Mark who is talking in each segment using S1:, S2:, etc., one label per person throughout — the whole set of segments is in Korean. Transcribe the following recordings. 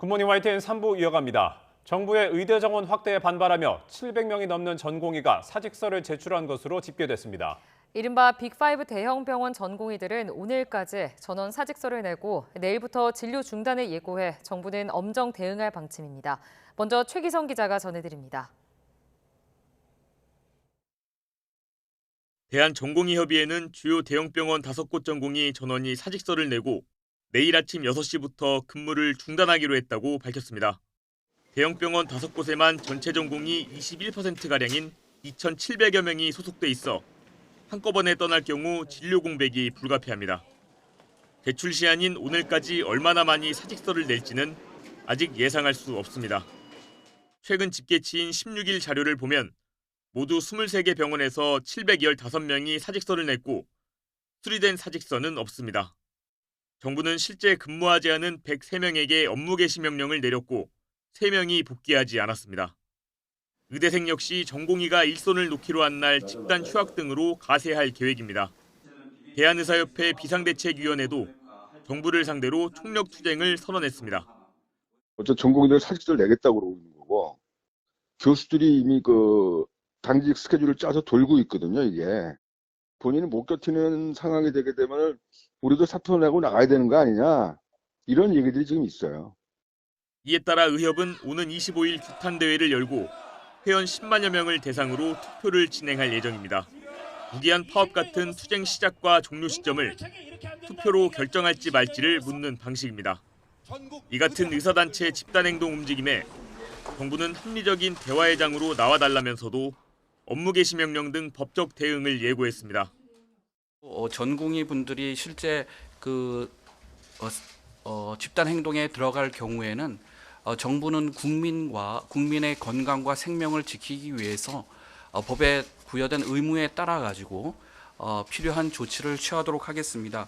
S1: 굿모닝 YTN 3부 이어갑니다. 정부의 의대 정원 확대에 반발하며 700명이 넘는 전공의가 사직서를 제출한 것으로 집계됐습니다.
S2: 이른바 빅5 대형 병원 전공의들은 오늘까지 전원 사직서를 내고 내일부터 진료 중단을 예고해 정부는 엄정 대응할 방침입니다. 먼저 최기성 기자가 전해드립니다.
S3: 대한전공의협의회는 주요 대형 병원 5곳 전공의 전원이 사직서를 내고 내일 아침 6시부터 근무를 중단하기로 했다고 밝혔습니다. 대형 병원 5곳에만 전체 전공의 21%가량인 2,700여 명이 소속돼 있어 한꺼번에 떠날 경우 진료 공백이 불가피합니다. 제출 시한인 오늘까지 얼마나 많이 사직서를 낼지는 아직 예상할 수 없습니다. 최근 집계치인 16일 자료를 보면 모두 23개 병원에서 715명이 사직서를 냈고 수리된 사직서는 없습니다. 정부는 실제 근무하지 않은 103명에게 업무 개시 명령을 내렸고 3명이 복귀하지 않았습니다. 의대생 역시 전공의가 일손을 놓기로 한 날 집단 휴학 등으로 가세할 계획입니다. 대한의사협회 비상대책위원회도 정부를 상대로 총력투쟁을 선언했습니다.
S4: 어쨌든 전공의들 사직서를 내겠다고 그러고 있는 거고, 교수들이 이미 당직 스케줄을 짜서 돌고 있거든요, 이게. 본인은 못 버티는 상황이 되게 되면 우리도 사표 내고 나가야 되는 거 아니냐, 이런 얘기들이 지금 있어요.
S3: 이에 따라 의협은 오는 25일 규탄대회를 열고 회원 10만여 명을 대상으로 투표를 진행할 예정입니다. 무기한 파업 같은 투쟁 시작과 종료 시점을 투표로 결정할지 말지를 묻는 방식입니다. 이 같은 의사단체 집단행동 움직임에 정부는 합리적인 대화의 장으로 나와달라면서도 업무 개시 명령 등 법적 대응을 예고했습니다.
S5: 전공의 분들이 실제 집단 행동에 들어갈 경우에는 정부는 국민의 건강과 생명을 지키기 위해서 법에 부여된 의무에 따라 가지고 필요한 조치를 취하도록 하겠습니다.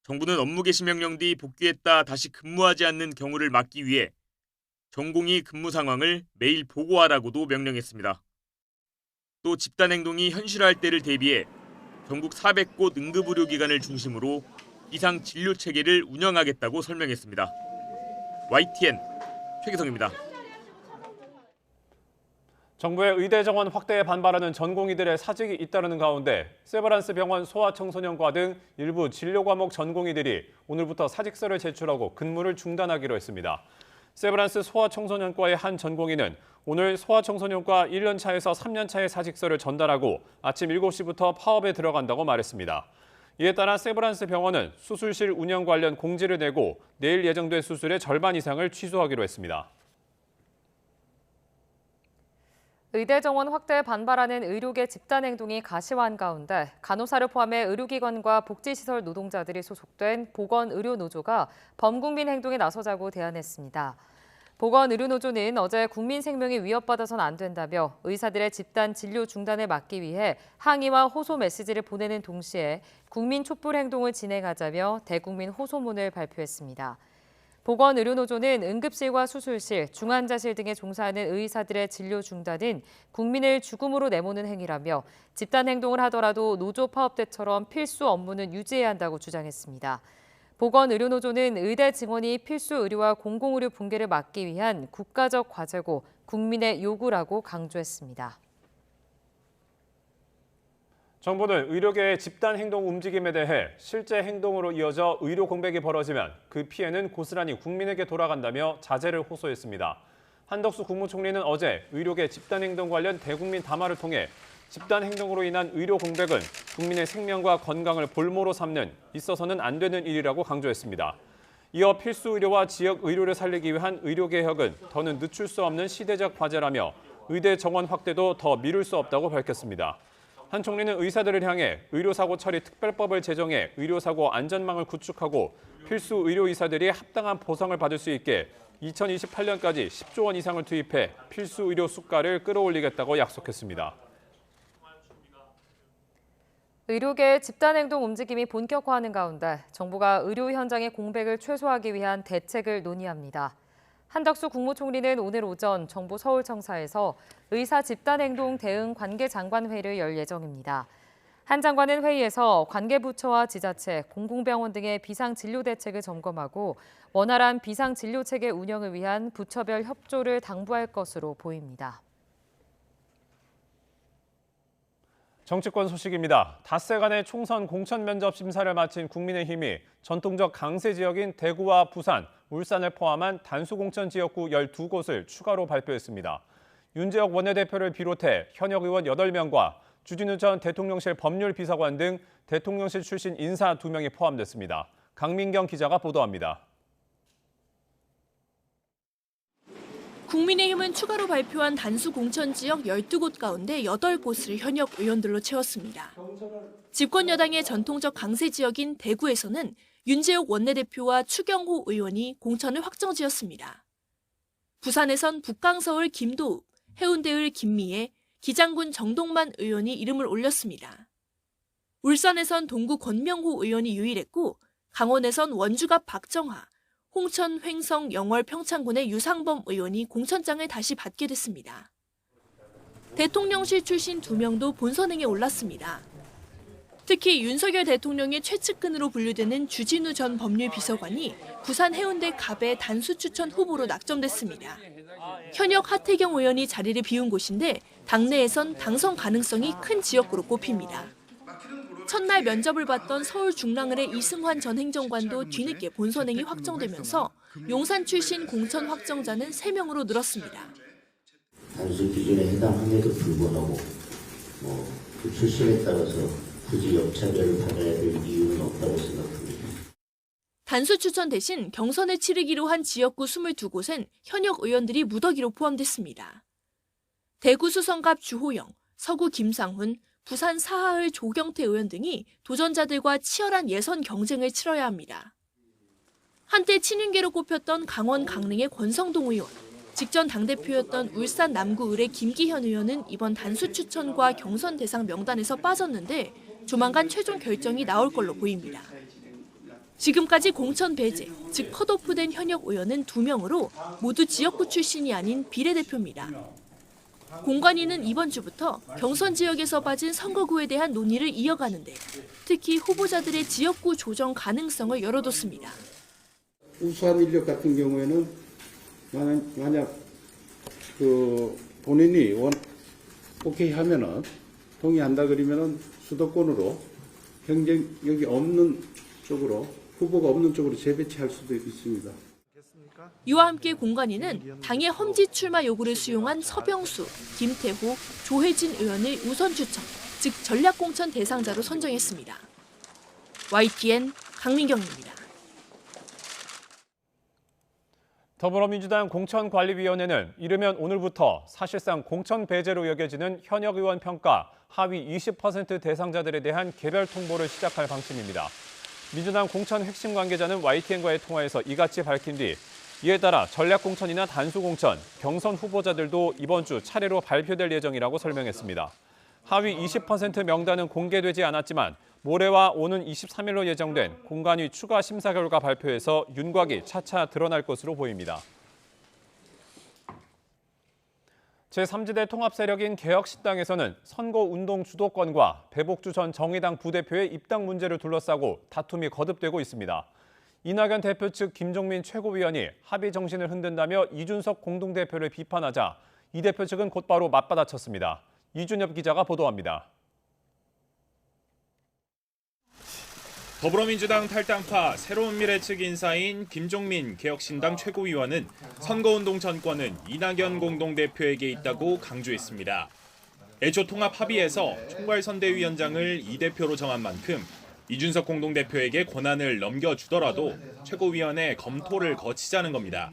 S3: 정부는 업무 개시 명령 뒤 복귀했다 다시 근무하지 않는 경우를 막기 위해 전공의 근무 상황을 매일 보고하라고도 명령했습니다. 또 집단 행동이 현실화할 때를 대비해 전국 400곳 응급의료기관을 중심으로 비상 진료 체계를 운영하겠다고 설명했습니다. YTN 최기성입니다.
S1: 정부의 의대 정원 확대에 반발하는 전공의들의 사직이 잇따르는 가운데 세브란스 병원 소아청소년과 등 일부 진료 과목 전공의들이 오늘부터 사직서를 제출하고 근무를 중단하기로 했습니다. 세브란스 소아청소년과의 한 전공의는 오늘 소아청소년과 1년 차에서 3년 차의 사직서를 전달하고 아침 7시부터 파업에 들어간다고 말했습니다. 이에 따라 세브란스 병원은 수술실 운영 관련 공지를 내고 내일 예정된 수술의 절반 이상을 취소하기로 했습니다.
S2: 의대 정원 확대에 반발하는 의료계 집단 행동이 가시화한 가운데 간호사를 포함해 의료기관과 복지시설 노동자들이 소속된 보건의료노조가 범국민 행동에 나서자고 대안했습니다. 보건의료노조는 어제 국민 생명이 위협받아선 안 된다며 의사들의 집단 진료 중단을 막기 위해 항의와 호소 메시지를 보내는 동시에 국민 촛불 행동을 진행하자며 대국민 호소문을 발표했습니다. 보건의료노조는 응급실과 수술실, 중환자실 등에 종사하는 의사들의 진료 중단은 국민을 죽음으로 내모는 행위라며 집단 행동을 하더라도 노조 파업 때처럼 필수 업무는 유지해야 한다고 주장했습니다. 보건의료노조는 의대 증원이 필수 의료와 공공의료 붕괴를 막기 위한 국가적 과제고 국민의 요구라고 강조했습니다.
S1: 정부는 의료계의 집단 행동 움직임에 대해 실제 행동으로 이어져 의료 공백이 벌어지면 그 피해는 고스란히 국민에게 돌아간다며 자제를 호소했습니다. 한덕수 국무총리는 어제 의료계 집단 행동 관련 대국민 담화를 통해 집단 행동으로 인한 의료 공백은 국민의 생명과 건강을 볼모로 삼는 있어서는 안 되는 일이라고 강조했습니다. 이어 필수 의료와 지역 의료를 살리기 위한 의료 개혁은 더는 늦출 수 없는 시대적 과제라며 의대 정원 확대도 더 미룰 수 없다고 밝혔습니다. 한 총리는 의사들을 향해 의료사고 처리 특별법을 제정해 의료사고 안전망을 구축하고 필수 의료의사들이 합당한 보상을 받을 수 있게 2028년까지 10조 원 이상을 투입해 필수 의료 수가를 끌어올리겠다고 약속했습니다.
S2: 의료계의 집단행동 움직임이 본격화하는 가운데 정부가 의료 현장의 공백을 최소화하기 위한 대책을 논의합니다. 한덕수 국무총리는 오늘 오전 정부 서울청사에서 의사 집단행동 대응 관계장관회의를 열 예정입니다. 한 장관은 회의에서 관계부처와 지자체, 공공병원 등의 비상진료 대책을 점검하고 원활한 비상진료체계 운영을 위한 부처별 협조를 당부할 것으로 보입니다.
S1: 정치권 소식입니다. 닷새간의 총선 공천 면접 심사를 마친 국민의힘이 전통적 강세 지역인 대구와 부산, 울산을 포함한 단수 공천 지역구 12곳을 추가로 발표했습니다. 윤재혁 원내대표를 비롯해 현역 의원 8명과 주진우 전 대통령실 법률비서관 등 대통령실 출신 인사 2명이 포함됐습니다. 강민경 기자가 보도합니다.
S6: 국민의힘은 추가로 발표한 단수 공천 지역 12곳 가운데 8곳을 현역 의원들로 채웠습니다. 집권 여당의 전통적 강세 지역인 대구에서는 윤재욱 원내대표와 추경호 의원이 공천을 확정지었습니다. 부산에선 북강서울 김도읍, 해운대을 김미애, 기장군 정동만 의원이 이름을 올렸습니다. 울산에선 동구 권명호 의원이 유일했고 강원에선 원주갑 박정하, 홍천, 횡성, 영월, 평창군의 유상범 의원이 공천장을 다시 받게 됐습니다. 대통령실 출신 2명도 본선행에 올랐습니다. 특히 윤석열 대통령의 최측근으로 분류되는 주진우 전 법률비서관이 부산 해운대 갑의 단수 추천 후보로 낙점됐습니다. 현역 하태경 의원이 자리를 비운 곳인데 당내에선 당선 가능성이 큰 지역구로 꼽힙니다. 첫날 면접을 봤던 서울 중랑을의 이승환 전 행정관도 뒤늦게 본선행이 확정되면서 용산 출신 공천 확정자는 3명으로 늘었습니다.
S7: 단수 기준에 해당함에도 불구하고 그 출신에 따라서 굳이 역차별을 받아야 될 이유는 없다고 생각합니다.
S6: 단수 추천 대신 경선을 치르기로 한 지역구 22곳엔 현역 의원들이 무더기로 포함됐습니다. 대구 수성갑 주호영, 서구 김상훈, 부산 사하을 조경태 의원 등이 도전자들과 치열한 예선 경쟁을 치러야 합니다. 한때 친윤계로 꼽혔던 강원 강릉의 권성동 의원, 직전 당대표였던 울산 남구을의 김기현 의원은 이번 단수 추천과 경선 대상 명단에서 빠졌는데 조만간 최종 결정이 나올 걸로 보입니다. 지금까지 공천 배제, 즉 컷오프된 현역 의원은 2명으로 모두 지역구 출신이 아닌 비례대표입니다. 공관위는 이번 주부터 경선 지역에서 빠진 선거구에 대한 논의를 이어가는데 특히 후보자들의 지역구 조정 가능성을 열어뒀습니다.
S8: 우수한 인력 같은 경우에는 만약 본인이 오케이 하면은 동의한다 그러면은 수도권으로 경쟁력이 없는 쪽으로 후보가 없는 쪽으로 재배치할 수도 있습니다.
S6: 이와 함께 공관위는 당의 험지 출마 요구를 수용한 서병수, 김태호, 조혜진 의원을 우선 추천, 즉 전략공천 대상자로 선정했습니다. YTN 강민경입니다.
S1: 더불어민주당 공천관리위원회는 이르면 오늘부터 사실상 공천 배제로 여겨지는 현역 의원 평가 하위 20% 대상자들에 대한 개별 통보를 시작할 방침입니다. 민주당 공천 핵심 관계자는 YTN과의 통화에서 이같이 밝힌 뒤 이에 따라 전략공천이나 단수공천, 경선 후보자들도 이번 주 차례로 발표될 예정이라고 설명했습니다. 하위 20% 명단은 공개되지 않았지만 모레와 오는 23일로 예정된 공관위 추가 심사 결과 발표에서 윤곽이 차차 드러날 것으로 보입니다. 제3지대 통합세력인 개혁신당에서는 선거운동 주도권과 배복주 전 정의당 부대표의 입당 문제를 둘러싸고 다툼이 거듭되고 있습니다. 이낙연 대표 측 김종민 최고위원이 합의 정신을 흔든다며 이준석 공동대표를 비판하자 이 대표 측은 곧바로 맞받아쳤습니다. 이준엽 기자가 보도합니다.
S9: 더불어민주당 탈당파 새로운 미래 측 인사인 김종민 개혁신당 최고위원은 선거운동 전권은 이낙연 공동대표에게 있다고 강조했습니다. 애초 통합 합의에서 총괄선대위원장을 이 대표로 정한 만큼 이준석 공동대표에게 권한을 넘겨주더라도 최고위원회 검토를 거치자는 겁니다.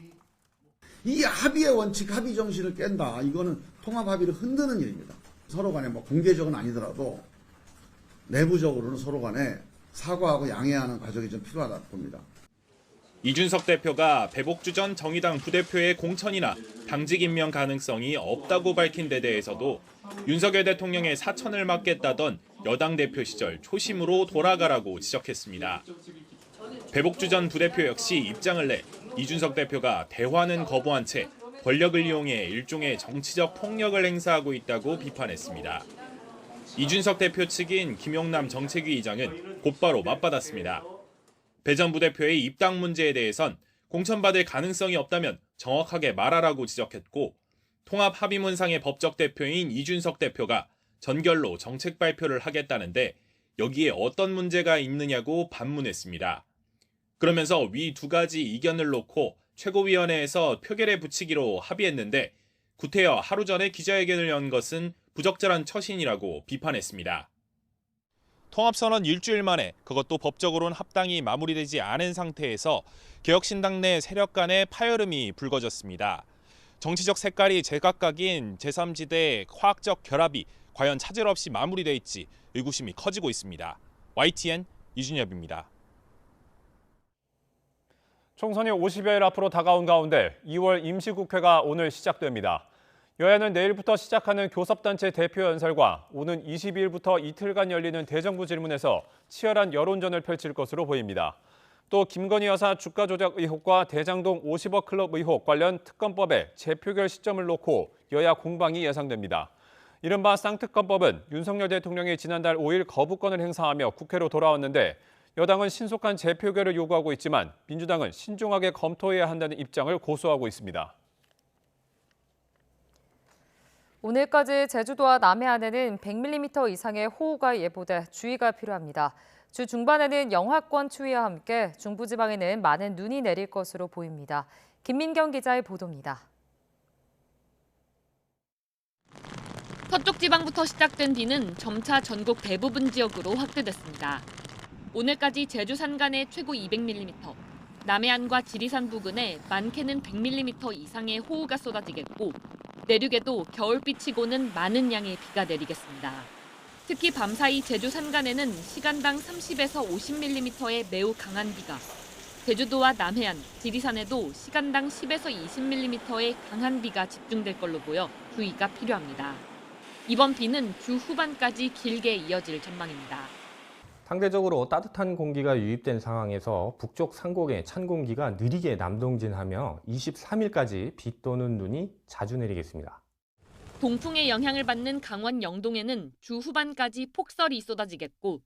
S10: 이 합의의 원칙, 합의 정신을 깬다. 이거는 통합 합의를 흔드는 일입니다. 서로 간에 공개적은 아니더라도 내부적으로는 서로 간에 사과하고 양해하는 과정이 좀 필요하다 봅니다.
S9: 이준석 대표가 배복주 전 정의당 부대표의 공천이나 당직 임명 가능성이 없다고 밝힌 데 대해서도 윤석열 대통령의 사천을 맡겠다던 여당 대표 시절 초심으로 돌아가라고 지적했습니다. 배복주 전 부대표 역시 입장을 내 이준석 대표가 대화는 거부한 채 권력을 이용해 일종의 정치적 폭력을 행사하고 있다고 비판했습니다. 이준석 대표 측인 김용남 정책위 의장은 곧바로 맞받았습니다. 배 전 부대표의 입당 문제에 대해선 공천받을 가능성이 없다면 정확하게 말하라고 지적했고 통합합의문상의 법적 대표인 이준석 대표가 전결로 정책 발표를 하겠다는데 여기에 어떤 문제가 있느냐고 반문했습니다. 그러면서 위 두 가지 이견을 놓고 최고위원회에서 표결에 붙이기로 합의했는데 구태여 하루 전에 기자회견을 연 것은 부적절한 처신이라고 비판했습니다. 통합선언 일주일 만에 그것도 법적으로는 합당이 마무리되지 않은 상태에서 개혁신당 내 세력 간의 파열음이 불거졌습니다. 정치적 색깔이 제각각인 제3지대의 화학적 결합이 과연 차질 없이 마무리돼 있지 의구심이 커지고 있습니다. YTN 이준엽입니다.
S1: 총선이 50여일 앞으로 다가온 가운데 2월 임시국회가 오늘 시작됩니다. 여야는 내일부터 시작하는 교섭단체 대표 연설과 오는 22일부터 이틀간 열리는 대정부 질문에서 치열한 여론전을 펼칠 것으로 보입니다. 또 김건희 여사 주가 조작 의혹과 대장동 50억 클럽 의혹 관련 특검법의 재표결 시점을 놓고 여야 공방이 예상됩니다. 이른바 쌍특검법은 윤석열 대통령이 지난달 5일 거부권을 행사하며 국회로 돌아왔는데 여당은 신속한 재표결을 요구하고 있지만 민주당은 신중하게 검토해야 한다는 입장을 고수하고 있습니다.
S2: 오늘까지 제주도와 남해안에는 100mm 이상의 호우가 예보돼 주의가 필요합니다. 주 중반에는 영하권 추위와 함께 중부지방에는 많은 눈이 내릴 것으로 보입니다. 김민경 기자의 보도입니다.
S11: 서쪽 지방부터 시작된 비는 점차 전국 대부분 지역으로 확대됐습니다. 오늘까지 제주 산간에 최고 200mm, 남해안과 지리산 부근에 많게는 100mm 이상의 호우가 쏟아지겠고 내륙에도 겨울비치고는 많은 양의 비가 내리겠습니다. 특히 밤사이 제주 산간에는 시간당 30에서 50mm의 매우 강한 비가, 제주도와 남해안, 지리산에도 시간당 10에서 20mm의 강한 비가 집중될 걸로 보여 주의가 필요합니다. 이번 비는 주 후반까지 길게 이어질 전망입니다.
S12: 상대적으로 따뜻한 공기가 유입된 상황에서 북쪽 상공에 찬 공기가 느리게 남동진하며 23일까지 비 또는 눈이 자주 내리겠습니다.
S11: 동풍의 영향을 받는 강원 영동에는 주 후반까지 폭설이 쏟아지겠고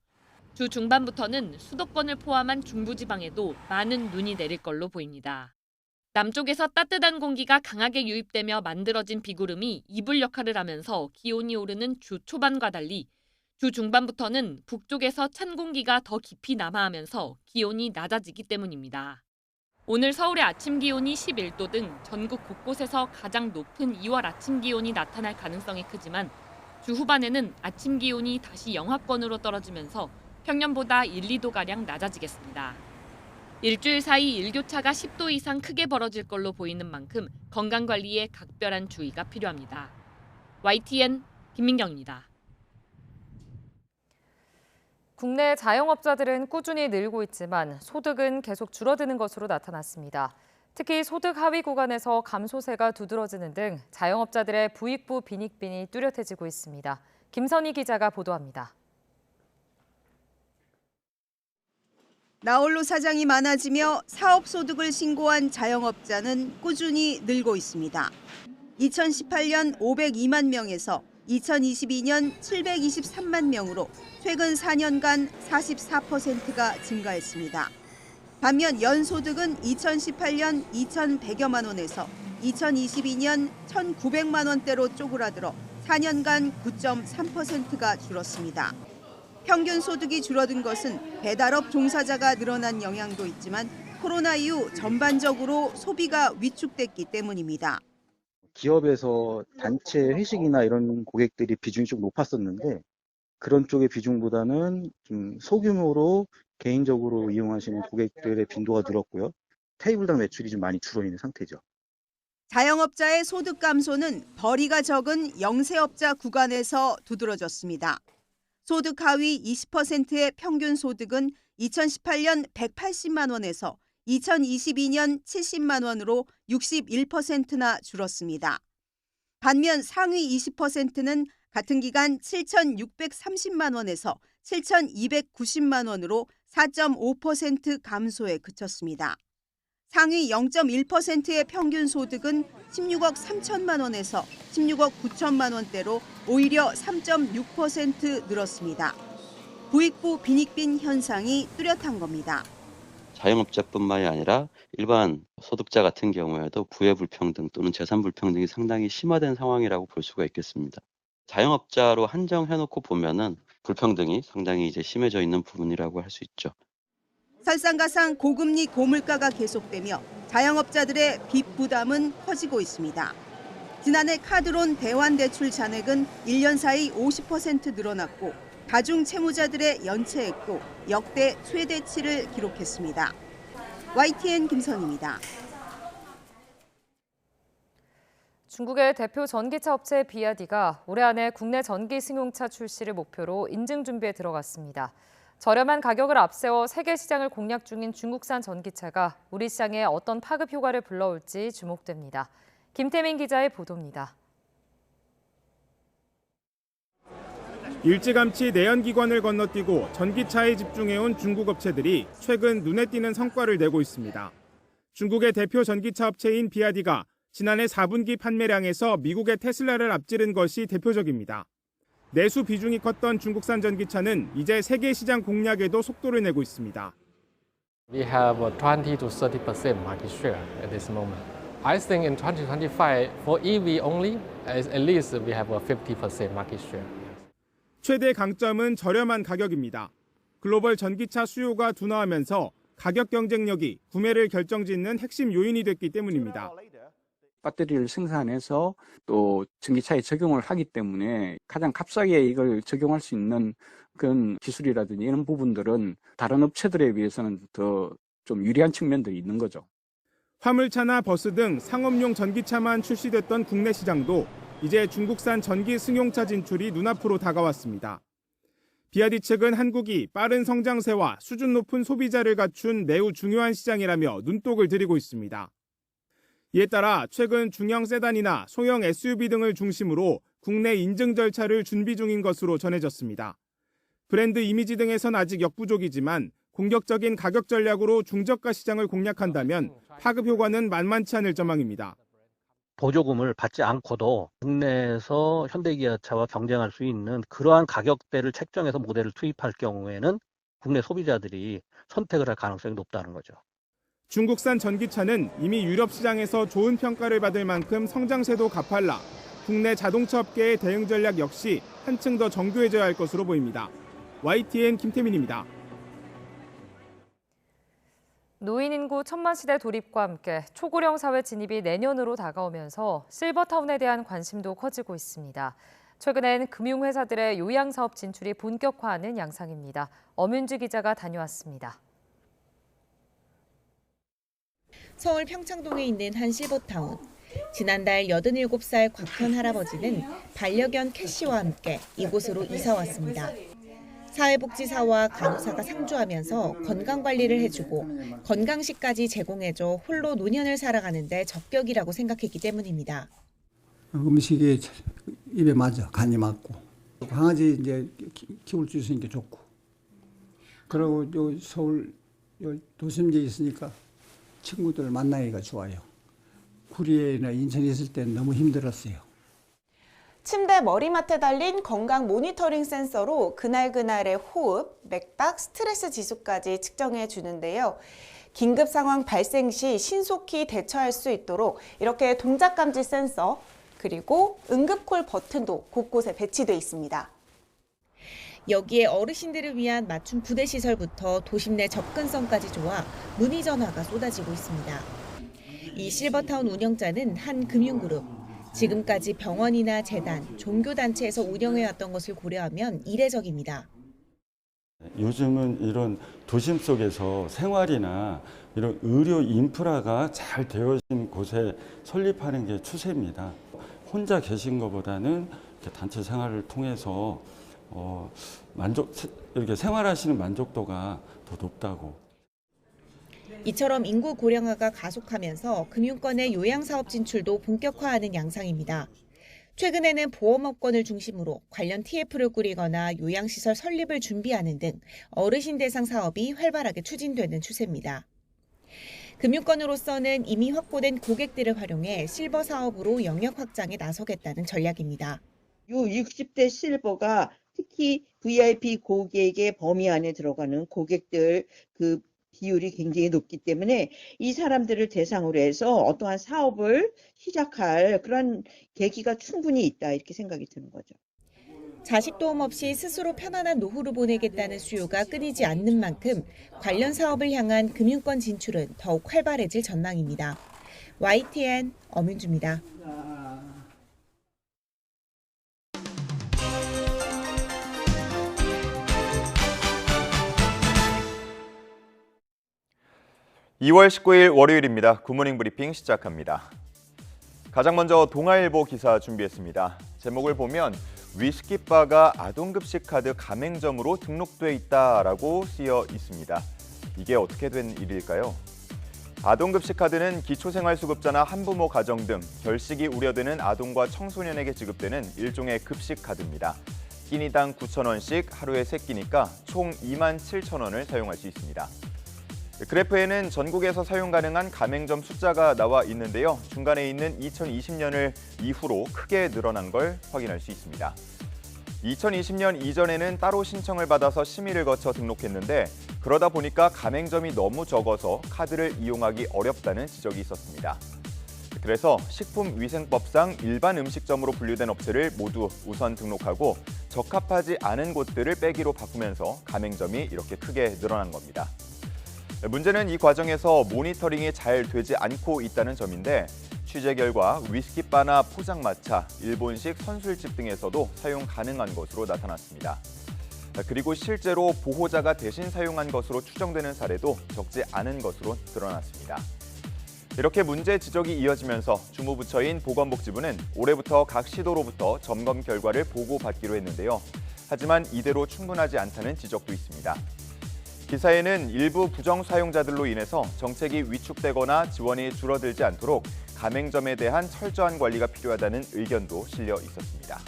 S11: 주 중반부터는 수도권을 포함한 중부지방에도 많은 눈이 내릴 걸로 보입니다. 남쪽에서 따뜻한 공기가 강하게 유입되며 만들어진 비구름이 이불 역할을 하면서 기온이 오르는 주 초반과 달리 주 중반부터는 북쪽에서 찬 공기가 더 깊이 남하하면서 기온이 낮아지기 때문입니다. 오늘 서울의 아침 기온이 11도 등 전국 곳곳에서 가장 높은 2월 아침 기온이 나타날 가능성이 크지만 주 후반에는 아침 기온이 다시 영하권으로 떨어지면서 평년보다 1, 2도가량 낮아지겠습니다. 일주일 사이 일교차가 10도 이상 크게 벌어질 걸로 보이는 만큼 건강관리에 각별한 주의가 필요합니다. YTN 김민경입니다.
S2: 국내 자영업자들은 꾸준히 늘고 있지만 소득은 계속 줄어드는 것으로 나타났습니다. 특히 소득 하위 구간에서 감소세가 두드러지는 등 자영업자들의 부익부 빈익빈이 뚜렷해지고 있습니다. 김선희 기자가 보도합니다.
S13: 나홀로 사장이 많아지며 사업 소득을 신고한 자영업자는 꾸준히 늘고 있습니다. 2018년 502만 명에서 2022년 723만 명으로 최근 4년간 44%가 증가했습니다. 반면 연소득은 2018년 2,100여만 원에서 2022년 1,900만 원대로 쪼그라들어 4년간 9.3%가 줄었습니다. 평균 소득이 줄어든 것은 배달업 종사자가 늘어난 영향도 있지만 코로나 이후 전반적으로 소비가 위축됐기 때문입니다.
S14: 기업에서 단체 회식이나 이런 고객들이 비중이 좀 높았었는데 그런 쪽의 비중보다는 좀 소규모로 개인적으로 이용하시는 고객들의 빈도가 늘었고요. 테이블당 매출이 좀 많이 줄어있는 상태죠.
S13: 자영업자의 소득 감소는 벌이가 적은 영세업자 구간에서 두드러졌습니다. 소득 하위 20%의 평균 소득은 2018년 180만 원에서 2022년 70만 원으로 61%나 줄었습니다. 반면 상위 20%는 같은 기간 7,630만 원에서 7,290만 원으로 4.5% 감소에 그쳤습니다. 상위 0.1%의 평균 소득은 16억 3천만 원에서 16억 9천만 원대로 오히려 3.6% 늘었습니다. 부익부 빈익빈 현상이 뚜렷한 겁니다.
S15: 자영업자뿐만이 아니라 일반 소득자 같은 경우에도 부의 불평등 또는 재산 불평등이 상당히 심화된 상황이라고 볼 수가 있겠습니다. 자영업자로 한정해놓고 보면은 불평등이 상당히 이제 심해져 있는 부분이라고 할 수 있죠.
S13: 설상가상 고금리 고물가가 계속되며 자영업자들의 빚 부담은 커지고 있습니다. 지난해 카드론 대환대출 잔액은 1년 사이 50% 늘어났고 다중채무자들의 연체액도 역대 최대치를 기록했습니다. YTN 김선입니다.
S2: 중국의 대표 전기차 업체 비아디가 올해 안에 국내 전기 승용차 출시를 목표로 인증 준비에 들어갔습니다. 저렴한 가격을 앞세워 세계 시장을 공략 중인 중국산 전기차가 우리 시장에 어떤 파급 효과를 불러올지 주목됩니다. 김태민 기자의 보도입니다.
S16: 일찌감치 내연기관을 건너뛰고 전기차에 집중해온 중국 업체들이 최근 눈에 띄는 성과를 내고 있습니다. 중국의 대표 전기차 업체인 비아디가 지난해 4분기 판매량에서 미국의 테슬라를 앞지른 것이 대표적입니다. 내수 비중이 컸던 중국산 전기차는 이제 세계 시장 공략에도 속도를 내고 있습니다.
S17: We have a 20 to 30% market share at this moment. I think in 2025 for EV only, at least we have a 50% market share.
S16: 최대 강점은 저렴한 가격입니다. 글로벌 전기차 수요가 둔화하면서 가격 경쟁력이 구매를 결정짓는 핵심 요인이 됐기 때문입니다.
S18: 배터리를 생산해서 또 전기차에 적용을 하기 때문에 가장 값싸게 이걸 적용할 수 있는 그런 기술이라든지 이런 부분들은 다른 업체들에 비해서는 더 좀 유리한 측면들이 있는 거죠.
S16: 화물차나 버스 등 상업용 전기차만 출시됐던 국내 시장도 이제 중국산 전기 승용차 진출이 눈앞으로 다가왔습니다. 비아디 측은 한국이 빠른 성장세와 수준 높은 소비자를 갖춘 매우 중요한 시장이라며 눈독을 들이고 있습니다. 이에 따라 최근 중형 세단이나 소형 SUV 등을 중심으로 국내 인증 절차를 준비 중인 것으로 전해졌습니다. 브랜드 이미지 등에선 아직 역부족이지만 공격적인 가격 전략으로 중저가 시장을 공략한다면 파급 효과는 만만치 않을 전망입니다.
S19: 보조금을 받지 않고도 국내에서 현대기아차와 경쟁할 수 있는 그러한 가격대를 책정해서 모델을 투입할 경우에는 국내 소비자들이 선택을 할 가능성이 높다는 거죠.
S16: 중국산 전기차는 이미 유럽 시장에서 좋은 평가를 받을 만큼 성장세도 가팔라 국내 자동차 업계의 대응 전략 역시 한층 더 정교해져야 할 것으로 보입니다. YTN 김태민입니다.
S2: 노인 인구 1000만 시대 도입과 함께 초고령 사회 진입이 내년으로 다가오면서 실버타운에 대한 관심도 커지고 있습니다. 최근엔 금융회사들의 요양사업 진출이 본격화하는 양상입니다. 엄윤주 기자가 다녀왔습니다.
S20: 서울 평창동에 있는 한 실버타운. 지난달 87살 곽현 할아버지는 반려견 캐시와 함께 이곳으로 이사 왔습니다. 사회복지사와 간호사가 상주하면서 건강관리를 해주고 건강식까지 제공해줘 홀로 노년을 살아가는 데 적격이라고 생각했기 때문입니다.
S21: 음식이 입에 맞아, 간이 맞고. 강아지 이제 키울 수 있으니까 좋고. 그리고 요 서울 요 도심지에 있으니까 친구들 만나기가 좋아요. 구리에나 인천에 있을 때는 너무 힘들었어요.
S22: 침대 머리맡에 달린 건강 모니터링 센서로 그날그날의 호흡, 맥박, 스트레스 지수까지 측정해 주는데요. 긴급 상황 발생 시 신속히 대처할 수 있도록 이렇게 동작 감지 센서, 그리고 응급콜 버튼도 곳곳에 배치돼 있습니다.
S20: 여기에 어르신들을 위한 맞춤 부대 시설부터 도심 내 접근성까지 좋아 문의 전화가 쏟아지고 있습니다. 이 실버타운 운영자는 한 금융그룹. 지금까지 병원이나 재단, 종교단체에서 운영해왔던 것을 고려하면 이례적입니다.
S23: 요즘은 이런 도심 속에서 생활이나 이런 의료 인프라가 잘 되어진 곳에 설립하는 게 추세입니다. 혼자 계신 것보다는 이렇게 단체 생활을 통해서 이렇게 생활하시는 만족도가 더 높다고.
S20: 이처럼 인구 고령화가 가속하면서 금융권의 요양사업 진출도 본격화하는 양상입니다. 최근에는 보험업권을 중심으로 관련 TF를 꾸리거나 요양시설 설립을 준비하는 등 어르신 대상 사업이 활발하게 추진되는 추세입니다. 금융권으로서는 이미 확보된 고객들을 활용해 실버 사업으로 영역 확장에 나서겠다는 전략입니다.
S3: 요 60대 실버가 특히 VIP 고객의 범위 안에 들어가는 고객들 그 비율이 굉장히 높기 때문에 이 사람들을 대상으로 해서 어떠한 사업을 시작할 그런 계기가 충분히 있다 이렇게 생각이 드는 거죠.
S20: 자식 도움 없이 스스로 편안한 노후를 보내겠다는 수요가 끊이지 않는 만큼 관련 사업을 향한 금융권 진출은 더욱 활발해질 전망입니다. YTN 엄윤주입니다.
S4: (2월 19일) 월요일입니다. 굿모닝 브리핑 시작합니다. 가장 먼저 동아일보 기사 준비했습니다. 제목을 보면 위스키바가 아동급식 카드 가맹점으로 등록돼 있다라고 쓰여 있습니다. 이게 어떻게 된 일일까요? 아동급식 카드는 기초생활수급자나 한부모 가정 등 결식이 우려되는 아동과 청소년에게 지급되는 일종의 급식 카드입니다. 끼니당 9,000원씩 하루에 3끼니까 총 27,000원을 사용할 수 있습니다. 그래프에는 전국에서 사용 가능한 가맹점 숫자가 나와 있는데요. 중간에 있는 2020년을 이후로 크게 늘어난 걸 확인할 수 있습니다. 2020년 이전에는 따로 신청을 받아서 심의를 거쳐 등록했는데 그러다 보니까 가맹점이 너무 적어서 카드를 이용하기 어렵다는 지적이 있었습니다. 그래서 식품위생법상 일반 음식점으로 분류된 업체를 모두 우선 등록하고 적합하지 않은 곳들을 빼기로 바꾸면서 가맹점이 이렇게 크게 늘어난 겁니다. 문제는 이 과정에서 모니터링이 잘 되지 않고 있다는 점인데 취재 결과 위스키바나 포장마차, 일본식 선술집 등에서도 사용 가능한 것으로 나타났습니다. 그리고 실제로 보호자가 대신 사용한 것으로 추정되는 사례도 적지 않은 것으로 드러났습니다. 이렇게 문제 지적이 이어지면서 주무부처인 보건복지부는 올해부터 각 시도로부터 점검 결과를 보고받기로 했는데요. 하지만 이대로 충분하지 않다는 지적도 있습니다. 기사에는 일부 부정 사용자들로 인해서 정책이 위축되거나 지원이 줄어들지 않도록 가맹점에 대한 철저한 관리가 필요하다는 의견도 실려 있었습니다.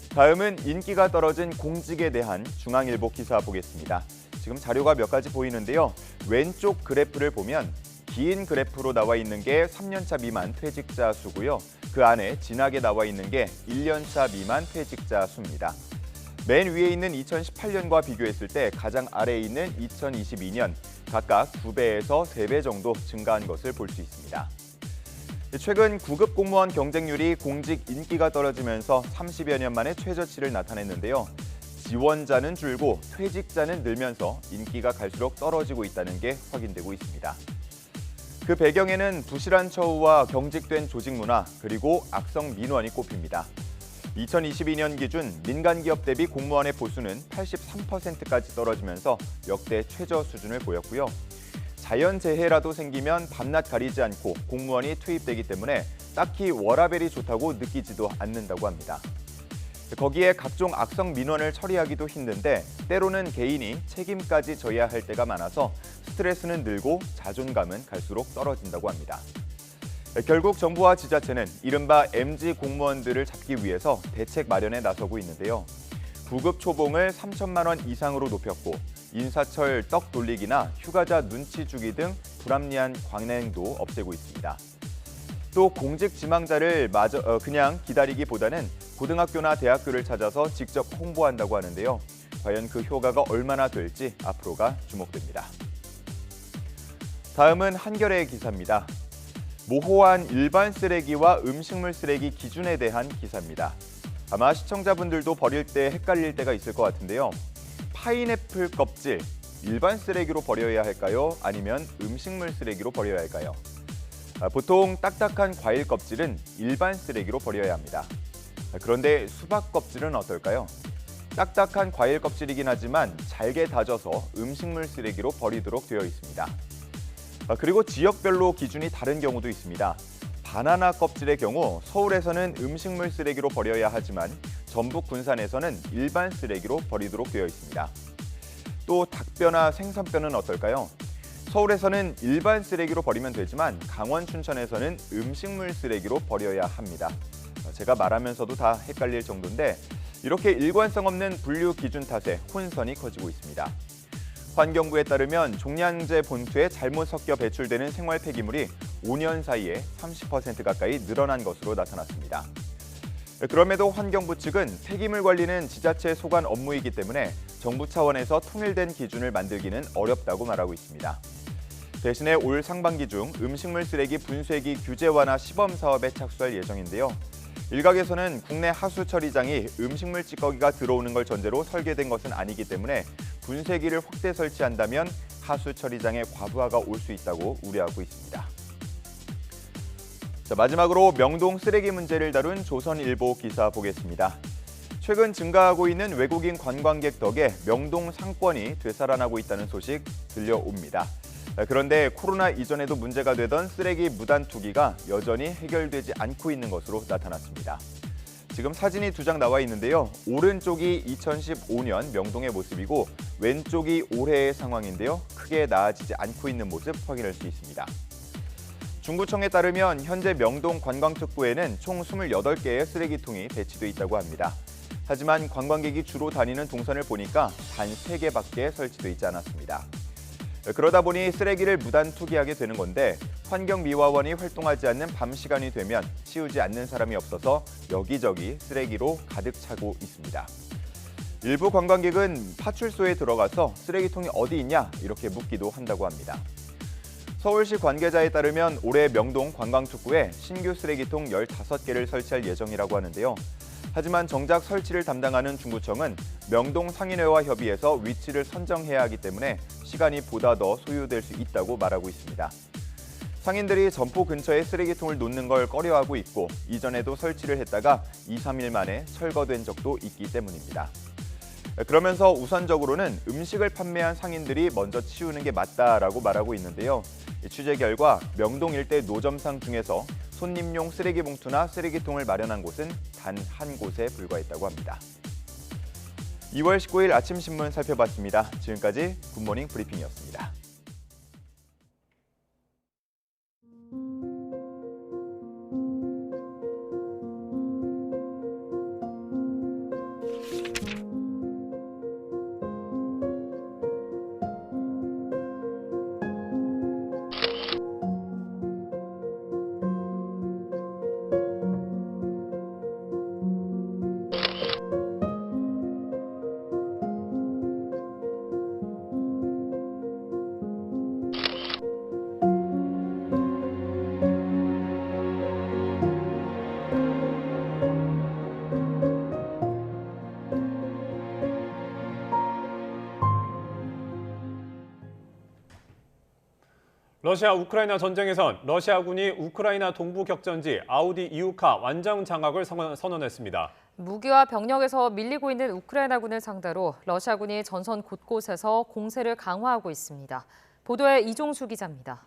S4: 다음은 인기가 떨어진 공직에 대한 중앙일보 기사 보겠습니다. 지금 자료가 몇 가지 보이는데요. 왼쪽 그래프를 보면 긴 그래프로 나와 있는 게 3년차 미만 퇴직자 수고요. 그 안에 진하게 나와 있는 게 1년차 미만 퇴직자 수입니다. 맨 위에 있는 2018년과 비교했을 때 가장 아래에 있는 2022년 각각 2배에서 3배 정도 증가한 것을 볼 수 있습니다. 최근 9급 공무원 경쟁률이 공직 인기가 떨어지면서 30여 년 만에 최저치를 나타냈는데요. 지원자는 줄고 퇴직자는 늘면서 인기가 갈수록 떨어지고 있다는 게 확인되고 있습니다. 그 배경에는 부실한 처우와 경직된 조직 문화 그리고 악성 민원이 꼽힙니다. 2022년 기준 민간 기업 대비 공무원의 보수는 83%까지 떨어지면서 역대 최저 수준을 보였고요. 자연재해라도 생기면 밤낮 가리지 않고 공무원이 투입되기 때문에 딱히 워라밸이 좋다고 느끼지도 않는다고 합니다. 거기에 각종 악성 민원을 처리하기도 힘든데 때로는 개인이 책임까지 져야 할 때가 많아서 스트레스는 늘고 자존감은 갈수록 떨어진다고 합니다. 결국 정부와 지자체는 이른바 MZ 공무원들을 잡기 위해서 대책 마련에 나서고 있는데요. 9급 초봉을 3천만 원 이상으로 높였고 인사철 떡 돌리기나 휴가자 눈치 주기 등 불합리한 관행도 없애고 있습니다. 또 공직 지망자를 그냥 기다리기보다는 고등학교나 대학교를 찾아서 직접 홍보한다고 하는데요. 과연 그 효과가 얼마나 될지 앞으로가 주목됩니다. 다음은 한겨레의 기사입니다. 모호한 일반 쓰레기와 음식물 쓰레기 기준에 대한 기사입니다. 아마 시청자분들도 버릴 때 헷갈릴 때가 있을 것 같은데요. 파인애플 껍질, 일반 쓰레기로 버려야 할까요? 아니면 음식물 쓰레기로 버려야 할까요? 보통 딱딱한 과일 껍질은 일반 쓰레기로 버려야 합니다. 그런데 수박 껍질은 어떨까요? 딱딱한 과일 껍질이긴 하지만 잘게 다져서 음식물 쓰레기로 버리도록 되어 있습니다. 그리고 지역별로 기준이 다른 경우도 있습니다. 바나나 껍질의 경우 서울에서는 음식물 쓰레기로 버려야 하지만 전북 군산에서는 일반 쓰레기로 버리도록 되어 있습니다. 또 닭뼈나 생선뼈는 어떨까요? 서울에서는 일반 쓰레기로 버리면 되지만 강원 춘천에서는 음식물 쓰레기로 버려야 합니다. 제가 말하면서도 다 헷갈릴 정도인데 이렇게 일관성 없는 분류 기준 탓에 혼선이 커지고 있습니다. 환경부에 따르면 종량제 본투에 잘못 섞여 배출되는 생활 폐기물이 5년 사이에 30% 가까이 늘어난 것으로 나타났습니다. 그럼에도 환경부 측은 폐기물 관리는 지자체 소관 업무이기 때문에 정부 차원에서 통일된 기준을 만들기는 어렵다고 말하고 있습니다. 대신에 올 상반기 중 음식물 쓰레기 분쇄기 규제 완화 시범 사업에 착수할 예정인데요. 일각에서는 국내 하수 처리장이 음식물 찌꺼기가 들어오는 걸 전제로 설계된 것은 아니기 때문에 분쇄기를 확대 설치한다면 하수 처리장의 과부하가 올 수 있다고 우려하고 있습니다. 자, 마지막으로 명동 쓰레기 문제를 다룬 조선일보 기사 보겠습니다. 최근 증가하고 있는 외국인 관광객 덕에 명동 상권이 되살아나고 있다는 소식 들려옵니다. 그런데 코로나 이전에도 문제가 되던 쓰레기 무단 투기가 여전히 해결되지 않고 있는 것으로 나타났습니다. 지금 사진이 2장 나와 있는데요. 오른쪽이 2015년 명동의 모습이고 왼쪽이 올해의 상황인데요. 크게 나아지지 않고 있는 모습 확인할 수 있습니다. 중구청에 따르면 현재 명동 관광특구에는 총 28개의 쓰레기통이 배치돼 있다고 합니다. 하지만 관광객이 주로 다니는 동선을 보니까 단 3개밖에 설치돼 있지 않았습니다. 그러다 보니 쓰레기를 무단 투기하게 되는 건데 환경미화원이 활동하지 않는 밤 시간이 되면 치우지 않는 사람이 없어서 여기저기 쓰레기로 가득 차고 있습니다. 일부 관광객은 파출소에 들어가서 쓰레기통이 어디 있냐 이렇게 묻기도 한다고 합니다. 서울시 관계자에 따르면 올해 명동 관광특구에 신규 쓰레기통 15개를 설치할 예정이라고 하는데요. 하지만 정작 설치를 담당하는 중구청은 명동 상인회와 협의해서 위치를 선정해야 하기 때문에 시간이 보다 더 소요될 수 있다고 말하고 있습니다. 상인들이 점포 근처에 쓰레기통을 놓는 걸 꺼려하고 있고 이전에도 설치를 했다가 2, 3일 만에 철거된 적도 있기 때문입니다. 그러면서 우선적으로는 음식을 판매한 상인들이 먼저 치우는 게 맞다라고 말하고 있는데요. 취재 결과 명동 일대 노점상 중에서 손님용 쓰레기 봉투나 쓰레기통을 마련한 곳은 단 한 곳에 불과했다고 합니다. 2월 19일 아침 신문 살펴봤습니다. 지금까지 굿모닝 브리핑이었습니다.
S1: 러시아 우크라이나 전쟁에선 러시아군이 우크라이나 동부 격전지 아우디 이우카 완전 장악을 선언했습니다.
S2: 무기와 병력에서 밀리고 있는 우크라이나군을 상대로 러시아군이 전선 곳곳에서 공세를 강화하고 있습니다. 보도에 이종수 기자입니다.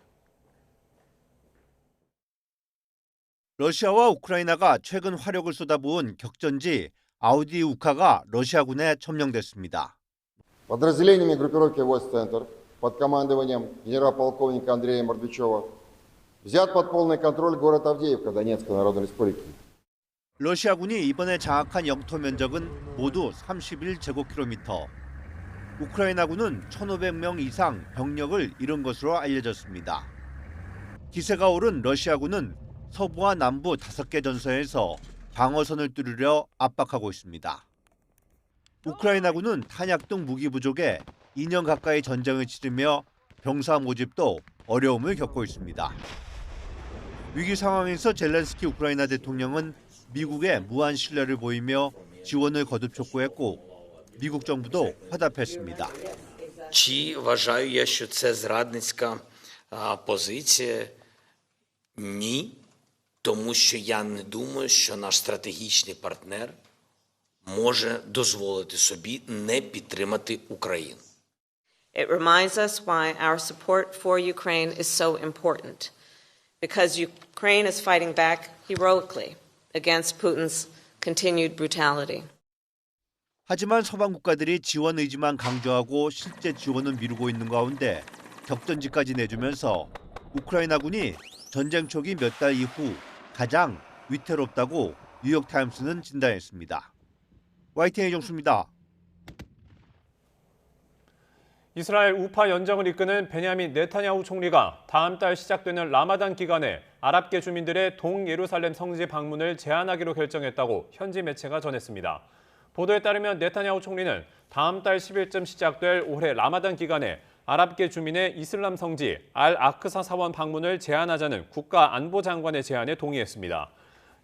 S5: 러시아와 우크라이나가 최근 화력을 쏟아부은 격전지 아우디우카가 러시아군에 점령됐습니다.
S7: Подразделениями группировки войск «Центр» под командованием генерал-полковника Андрея Мордвичева взят под полный контроль город Авдеевка Донецкой Народной Республики.
S5: 러시아군이 이번에 장악한 영토 면적은 모두 31제곱킬로미터. 우크라이나군은 1,500명 이상 병력을 잃은 것으로 알려졌습니다. 기세가 오른 러시아군은 서부와 남부 5개 전선에서 방어선을 뚫으려 압박하고 있습니다. 우크라이나군은 탄약 등 무기 부족에 2년 가까이 전쟁을 치르며 병사 모집도 어려움을 겪고 있습니다. 위기 상황에서 젤렌스키 우크라이나 대통령은 미국에 무한 신뢰를 보이며 지원을 거듭 촉구했고 미국 정부도 화답했습니다.
S8: Чи вважаю я, що це зрадницька позиція? Ні, тому що я не думаю, що наш стратегічний партнер може дозволити собі не підтримати Україну.
S24: It reminds us why our support for Ukraine is so important, because Ukraine is fighting back heroically against Putin's continued brutality.
S5: 하지만 서방 국가들이 지원 의지만 강조하고 실제 지원은 미루고 있는 가운데 격전지까지 내주면서 우크라이나군이 전쟁 초기 몇 달 이후 가장 위태롭다고 뉴욕타임스는 진단했습니다. YTN 이종수입니다.
S1: 이스라엘 우파 연정을 이끄는 베냐민 네타냐후 총리가 다음 달 시작되는 라마단 기간에 아랍계 주민들의 동예루살렘 성지 방문을 제한하기로 결정했다고 현지 매체가 전했습니다. 보도에 따르면 네타냐후 총리는 다음 달 10일쯤 시작될 올해 라마단 기간에 아랍계 주민의 이슬람 성지 알-아크사 사원 방문을 제한하자는 국가안보장관의 제안에 동의했습니다.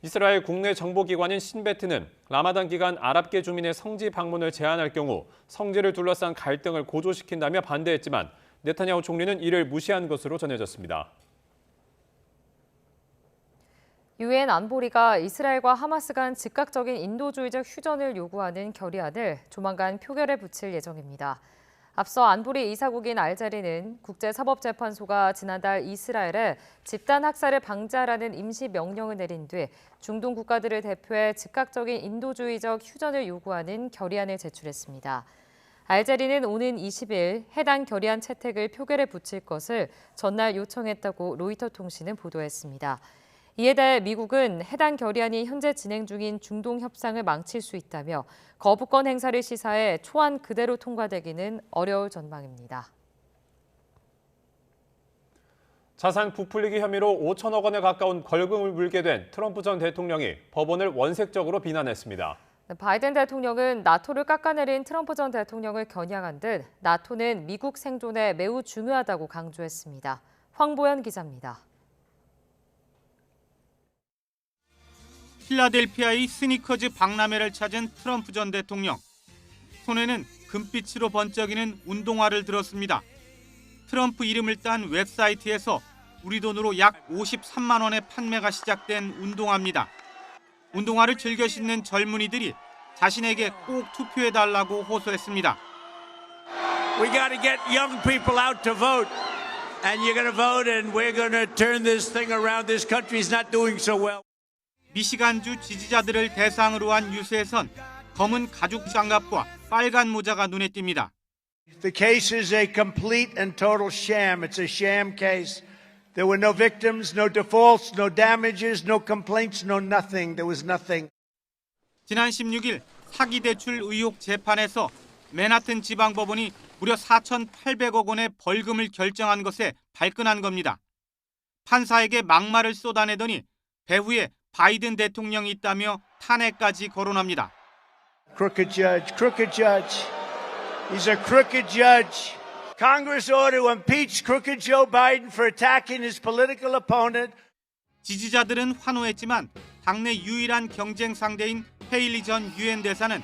S1: 이스라엘 국내 정보기관인 신베트는 라마단 기간 아랍계 주민의 성지 방문을 제한할 경우 성지를 둘러싼 갈등을 고조시킨다며 반대했지만 네타냐후 총리는 이를 무시한 것으로 전해졌습니다.
S2: 유엔 안보리가 이스라엘과 하마스 간 즉각적인 인도주의적 휴전을 요구하는 결의안을 조만간 표결에 붙일 예정입니다. 앞서 안보리 이사국인 알제리는 국제사법재판소가 지난달 이스라엘에 집단 학살을 방지하라는 임시 명령을 내린 뒤 중동 국가들을 대표해 즉각적인 인도주의적 휴전을 요구하는 결의안을 제출했습니다. 알제리는 오는 20일 해당 결의안 채택을 표결에 붙일 것을 전날 요청했다고 로이터 통신은 보도했습니다. 이에 대해 미국은 해당 결의안이 현재 진행 중인 중동 협상을 망칠 수 있다며 거부권 행사를 시사해 초안 그대로 통과되기는 어려울 전망입니다.
S1: 자산 부풀리기 혐의로 5천억 원에 가까운 벌금을 물게 된 트럼프 전 대통령이 법원을 원색적으로 비난했습니다.
S2: 바이든 대통령은 나토를 깎아내린 트럼프 전 대통령을 겨냥한 듯 나토는 미국 생존에 매우 중요하다고 강조했습니다. 황보연 기자입니다.
S16: 필라델피아의 스니커즈 박람회를 찾은 트럼프 전 대통령. 손에는 금빛으로 번쩍이는 운동화를 들었습니다. 트럼프 이름을 딴 웹사이트에서 우리 돈으로 약 53만 원에 판매가 시작된 운동화입니다. 운동화를 즐겨 신는 젊은이들이 자신에게 꼭 투표해달라고 호소했습니다.
S6: We got to get young people out to vote. And you're going to vote and we're going to turn this thing around. This country is not doing so well.
S16: 미시간주 지지자들을 대상으로 한 유세에선 검은 가죽 장갑과 빨간 모자가 눈에 띕니다.
S6: The case is a complete and total sham. It's a sham case. There were no victims, no defaults, no damages, no complaints, no nothing. There was nothing.
S16: 지난 16일 사기 대출 의혹 재판에서 맨하튼 지방법원이 무려 4,800억 원의 벌금을 결정한 것에 발끈한 겁니다. 판사에게 막말을 쏟아내더니 배후에 바이든 대통령이 있다며 탄핵까지 거론합니다.
S6: Crooked judge, crooked judge. He's a crooked judge. Congress ought to impeach crooked Joe Biden for attacking his political opponent.
S16: 지지자들은 환호했지만 당내 유일한 경쟁 상대인 헤일리 전 유엔 대사는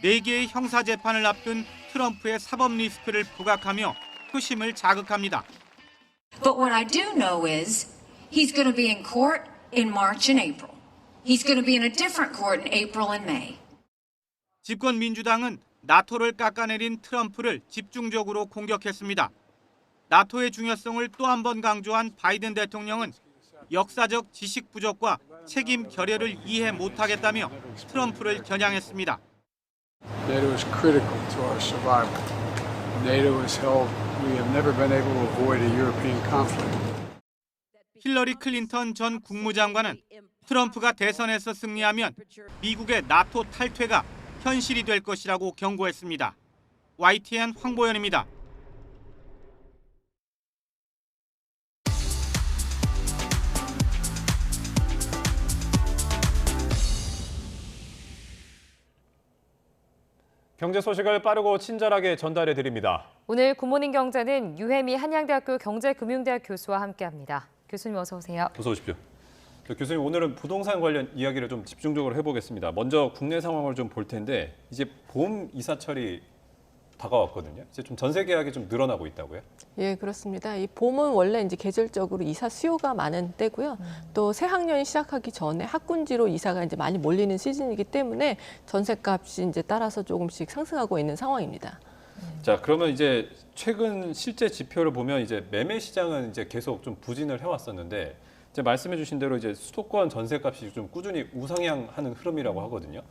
S16: 4개의 형사 재판을 앞둔 트럼프의 사법 리스크를 부각하며 표심을 자극합니다.
S9: But what I do know is he's going to be in court in March and April. He's going to be in a different court in April and May.
S16: 집권 민주당은 나토를 깎아내린 트럼프를 집중적으로 공격했습니다. 나토의 중요성을 또 한 번 강조한 바이든 대통령은 역사적 지식 부족과 책임 결여를 이해 못하겠다며 트럼프를 겨냥했습니다.
S10: NATO is critical to our survival. NATO has held we have never been able to avoid a European conflict.
S16: 힐러리 클린턴 전 국무장관은 트럼프가 대선에서 승리하면 미국의 나토 탈퇴가 현실이 될 것이라고 경고했습니다. YTN 황보연입니다.
S1: 경제 소식을 빠르고 친절하게 전달해 드립니다.
S2: 오늘 굿모닝 경제는 유혜미 한양대학교 경제금융대학 교수와 함께합니다. 교수님 어서 오세요.
S1: 어서 오십시오. 교수님, 오늘은 부동산 관련 이야기를 좀 집중적으로 해보겠습니다. 먼저 국내 상황을 좀 볼 텐데 이제 봄 이사철이 다가왔거든요. 이제 좀 전세 계약이 좀 늘어나고 있다고요?
S12: 예, 그렇습니다. 이 봄은 원래 이제 계절적으로 이사 수요가 많은 때고요. 또 새 학년이 시작하기 전에 학군지로 이사가 이제 많이 몰리는 시즌이기 때문에 전세값이 이제 따라서 조금씩 상승하고 있는 상황입니다.
S1: 자, 그러면 이제 최근 실제 지표를 보면 이제 매매 시장은 이제 계속 좀 부진을 해왔었는데 이제 말씀해주신 대로 이제 수도권 전세값이 좀 꾸준히 우상향하는 흐름이라고 하거든요.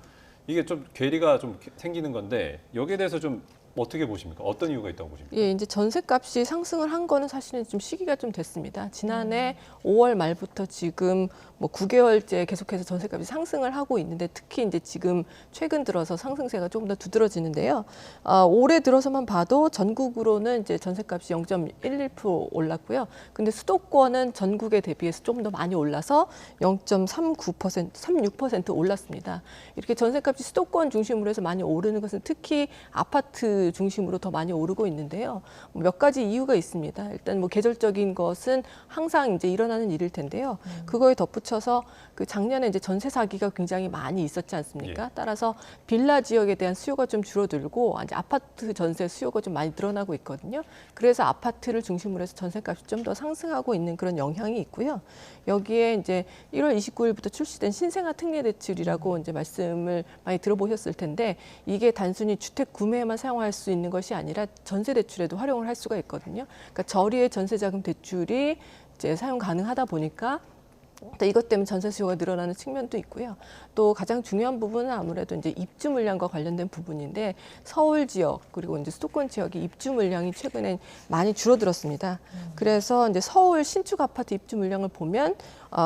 S1: 이게 좀 괴리가 좀 생기는 건데 여기에 대해서 좀 어떻게 보십니까? 어떤 이유가 있다고 보십니까?
S12: 예, 이제 전셋값이 상승을 한 거는 사실은 좀 시기가 좀 됐습니다. 지난해 5월 말부터 지금 뭐 9개월째 계속해서 전셋값이 상승을 하고 있는데 특히 이제 지금 최근 들어서 상승세가 조금 더 두드러지는데요. 올해 들어서만 봐도 전국으로는 이제 전셋값이 0.11% 올랐고요. 근데 수도권은 전국에 대비해서 좀 더 많이 올라서 0.39%, 36% 올랐습니다. 이렇게 전셋값이 수도권 중심으로 해서 많이 오르는 것은 특히 아파트 중심으로 더 많이 오르고 있는데요. 몇 가지 이유가 있습니다. 일단 뭐 계절적인 것은 항상 이제 일어나는 일일 텐데요. 그거에 덧붙여서 그 작년에 이제 전세 사기가 굉장히 많이 있었지 않습니까?
S1: 예.
S12: 따라서 빌라 지역에 대한 수요가 좀 줄어들고 이제 아파트 전세 수요가 좀 많이 늘어나고 있거든요. 그래서 아파트를 중심으로 해서 전세값이 좀 더 상승하고 있는 그런 영향이 있고요. 여기에 이제 1월 29일부터 출시된 신생아 특례 대출이라고 이제 말씀을 많이 들어보셨을 텐데 이게 단순히 주택 구매에만 사용할 수 있는 것이 아니라 전세 대출에도 활용을 할 수가 있거든요. 그러니까 저리의 전세자금 대출이 이제 사용 가능하다 보니까 또 이것 때문에 전세 수요가 늘어나는 측면도 있고요. 또 가장 중요한 부분은 아무래도 이제 입주 물량과 관련된 부분인데 서울 지역 그리고 이제 수도권 지역의 입주 물량이 최근에 많이 줄어들었습니다. 그래서 이제 서울 신축 아파트 입주 물량을 보면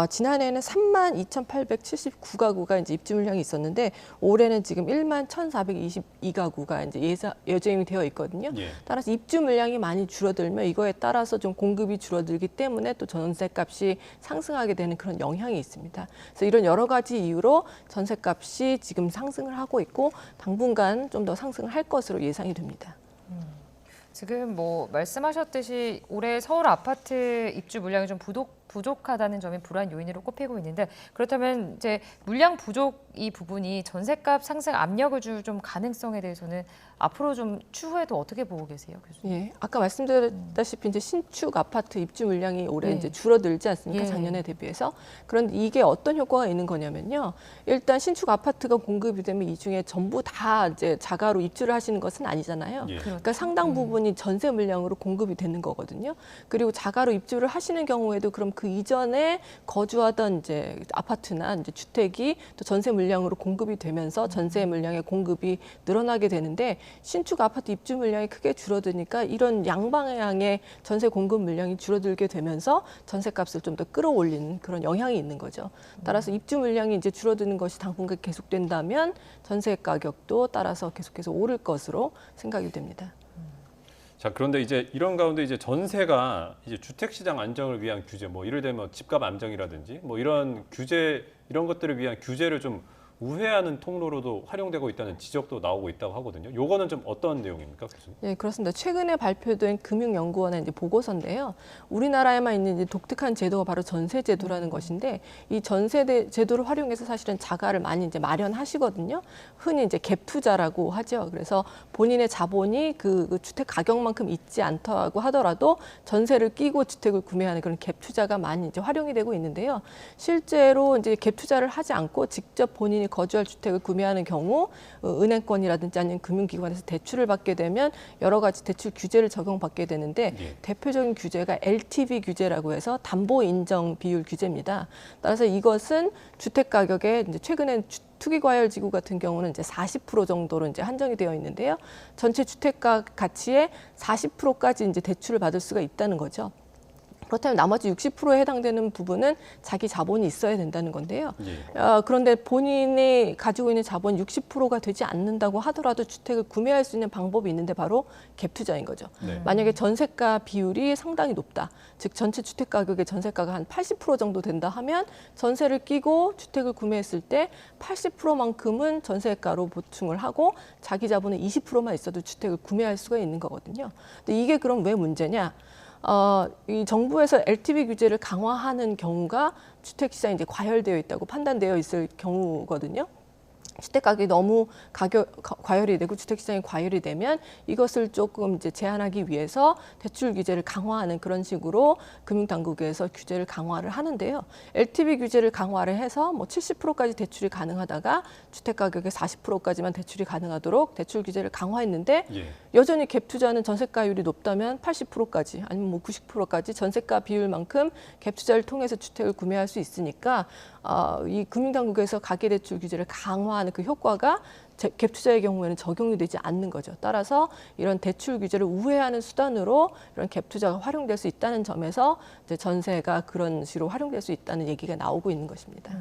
S12: 지난해에는 32,879가구가 이제 입주 물량이 있었는데 올해는 지금 11,422가구가 이제 예정이 되어 있거든요.
S1: 예.
S12: 따라서 입주 물량이 많이 줄어들면 이거에 따라서 좀 공급이 줄어들기 때문에 또 전세값이 상승하게 되는 그런 영향이 있습니다. 그래서 이런 여러 가지 이유로 전세값이 지금 상승을 하고 있고 당분간 좀 더 상승을 할 것으로 예상이 됩니다.
S2: 지금 뭐 말씀하셨듯이 올해 서울 아파트 입주 물량이 좀 부족하다는 점이 불안 요인으로 꼽히고 있는데 그렇다면 이제 물량 부족 이 부분이 전세값 상승 압력을 줄 좀 가능성에 대해서는 앞으로 좀 추후에도 어떻게 보고 계세요, 교수님?
S12: 예, 아까 말씀드렸다시피 이제 신축 아파트 입주 물량이 올해
S2: 예.
S12: 이제 줄어들지 않습니까?
S2: 예.
S12: 작년에 대비해서. 그런데 이게 어떤 효과가 있는 거냐면요. 일단 신축 아파트가 공급이 되면 이 중에 전부 다 이제 자가로 입주를 하시는 것은 아니잖아요.
S1: 예.
S12: 그러니까 상당 부분이 전세 물량으로 공급이 되는 거거든요. 그리고 자가로 입주를 하시는 경우에도 그럼 그 이전에 거주하던 이제 아파트나 이제 주택이 또 전세 물량으로 공급이 되면서 전세 물량의 공급이 늘어나게 되는데 신축 아파트 입주 물량이 크게 줄어드니까 이런 양방향의 전세 공급 물량이 줄어들게 되면서 전세값을 좀 더 끌어올리는 그런 영향이 있는 거죠. 따라서 입주 물량이 이제 줄어드는 것이 당분간 계속된다면 전세 가격도 따라서 계속해서 오를 것으로 생각이 됩니다.
S1: 자, 그런데 이제 이런 가운데 이제 전세가 이제 주택 시장 안정을 위한 규제, 뭐 이를 들면 집값 안정이라든지 뭐 이런 규제 이런 것들을 위한 규제를 좀 우회하는 통로로도 활용되고 있다는 지적도 나오고 있다고 하거든요. 요거는 좀 어떤 내용입니까, 교수님?
S12: 네, 그렇습니다. 최근에 발표된 금융연구원의 이제 보고서인데요. 우리나라에만 있는 이제 독특한 제도가 바로 전세 제도라는 것인데 이 전세 제도를 활용해서 사실은 자가를 많이 이제 마련하시거든요. 흔히 이제 갭 투자라고 하죠. 그래서 본인의 자본이 그 주택 가격만큼 있지 않다고 하더라도 전세를 끼고 주택을 구매하는 그런 갭 투자가 많이 이제 활용이 되고 있는데요. 실제로 이제 갭 투자를 하지 않고 직접 본인이 거주할 주택을 구매하는 경우 은행권이라든지 아니면 금융기관에서 대출을 받게 되면 여러 가지 대출 규제를 적용받게 되는데
S1: 예.
S12: 대표적인 규제가 LTV 규제라고 해서 담보 인정 비율 규제입니다. 따라서 이것은 주택 가격에 이제 최근엔 투기과열지구 같은 경우는 이제 40% 정도로 이제 한정이 되어 있는데요. 전체 주택가 가치의 40%까지 이제 대출을 받을 수가 있다는 거죠. 그렇다면 나머지 60%에 해당되는 부분은 자기 자본이 있어야 된다는 건데요.
S1: 예.
S12: 그런데 본인이 가지고 있는 자본 60%가 되지 않는다고 하더라도 주택을 구매할 수 있는 방법이 있는데 바로 갭 투자인 거죠.
S1: 네.
S12: 만약에 전세가 비율이 상당히 높다. 즉 전체 주택 가격의 전세가가 한 80% 정도 된다 하면 전세를 끼고 주택을 구매했을 때 80%만큼은 전세가로 보충을 하고 자기 자본은 20%만 있어도 주택을 구매할 수가 있는 거거든요. 근데 이게 그럼 왜 문제냐? 이 정부에서 LTV 규제를 강화하는 경우가 주택 시장이 이제 과열되어 있다고 판단되어 있을 경우거든요. 주택 가격이 너무 과열이 되고 주택 시장이 과열이 되면 이것을 조금 이제 제한하기 위해서 대출 규제를 강화하는 그런 식으로 금융당국에서 규제를 강화를 하는데요. LTV 규제를 강화를 해서 뭐 70%까지 대출이 가능하다가 주택 가격의 40%까지만 대출이 가능하도록 대출 규제를 강화했는데
S1: 예.
S12: 여전히 갭 투자는 전세가율이 높다면 80%까지 아니면 뭐 90%까지 전세가 비율만큼 갭 투자를 통해서 주택을 구매할 수 있으니까 이 금융당국에서 가계대출 규제를 강화하는 그 효과가 갭 투자의 경우에는 적용이 되지 않는 거죠. 따라서 이런 대출 규제를 우회하는 수단으로 이런 갭 투자가 활용될 수 있다는 점에서 이제 전세가 그런 식으로 활용될 수 있다는 얘기가 나오고 있는 것입니다.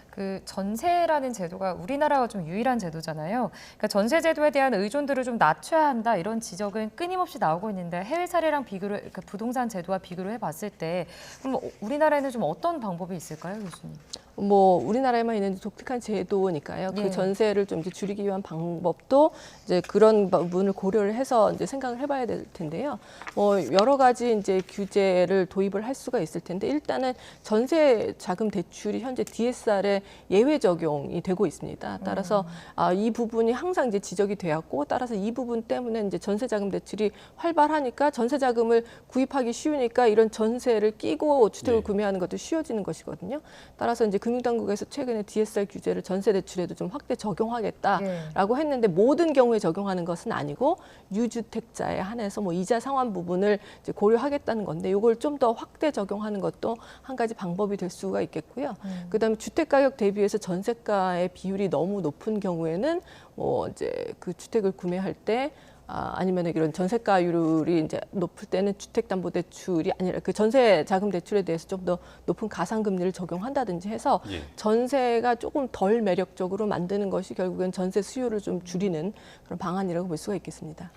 S2: 그 전세라는 제도가 우리나라가 좀 유일한 제도잖아요. 그러니까 전세 제도에 대한 의존도를 좀 낮춰야 한다 이런 지적은 끊임없이 나오고 있는데 해외 사례랑 비교를 그러니까 부동산 제도와 비교를 해봤을 때 그럼 우리나라에는 좀 어떤 방법이 있을까요, 교수님?
S12: 뭐 우리나라에만 있는 독특한 제도니까요.
S2: 예.
S12: 그 전세를 좀 이제 줄이기 위한 방법도 이제 그런 부분을 고려를 해서 이제 생각을 해봐야 될 텐데요. 뭐 여러 가지 이제 규제를 도입을 할 수가 있을 텐데 일단은 전세 자금 대출이 현재 DSR에 예외 적용이 되고 있습니다. 따라서 이 부분이 항상 이제 지적이 되었고 따라서 이 부분 때문에 이제 전세 자금 대출이 활발하니까 전세 자금을 구입하기 쉬우니까 이런 전세를 끼고 주택을 구매하는 것도 쉬워지는 것이거든요. 따라서 이제 금융당국에서 최근에 DSR 규제를 전세 대출에도 좀 확대 적용하겠다라고 했는데 모든 경우에 적용하는 것은 아니고 유주택자에 한해서 뭐 이자 상환 부분을 이제 고려하겠다는 건데 이걸 좀 더 확대 적용하는 것도 한 가지 방법이 될 수가 있겠고요. 그다음에 주택 가격 대비해서 전세가의 비율이 너무 높은 경우에는 뭐 이제 그 주택을 구매할 때 아니면 이런 전세가율이 이제 높을 때는 주택담보대출이 아니라 그 전세 자금 대출에 대해서 좀 더 높은 가상금리를 적용한다든지 해서 전세가 조금 덜 매력적으로 만드는 것이 결국엔 전세 수요를 좀 줄이는 그런 방안이라고 볼 수가 있겠습니다.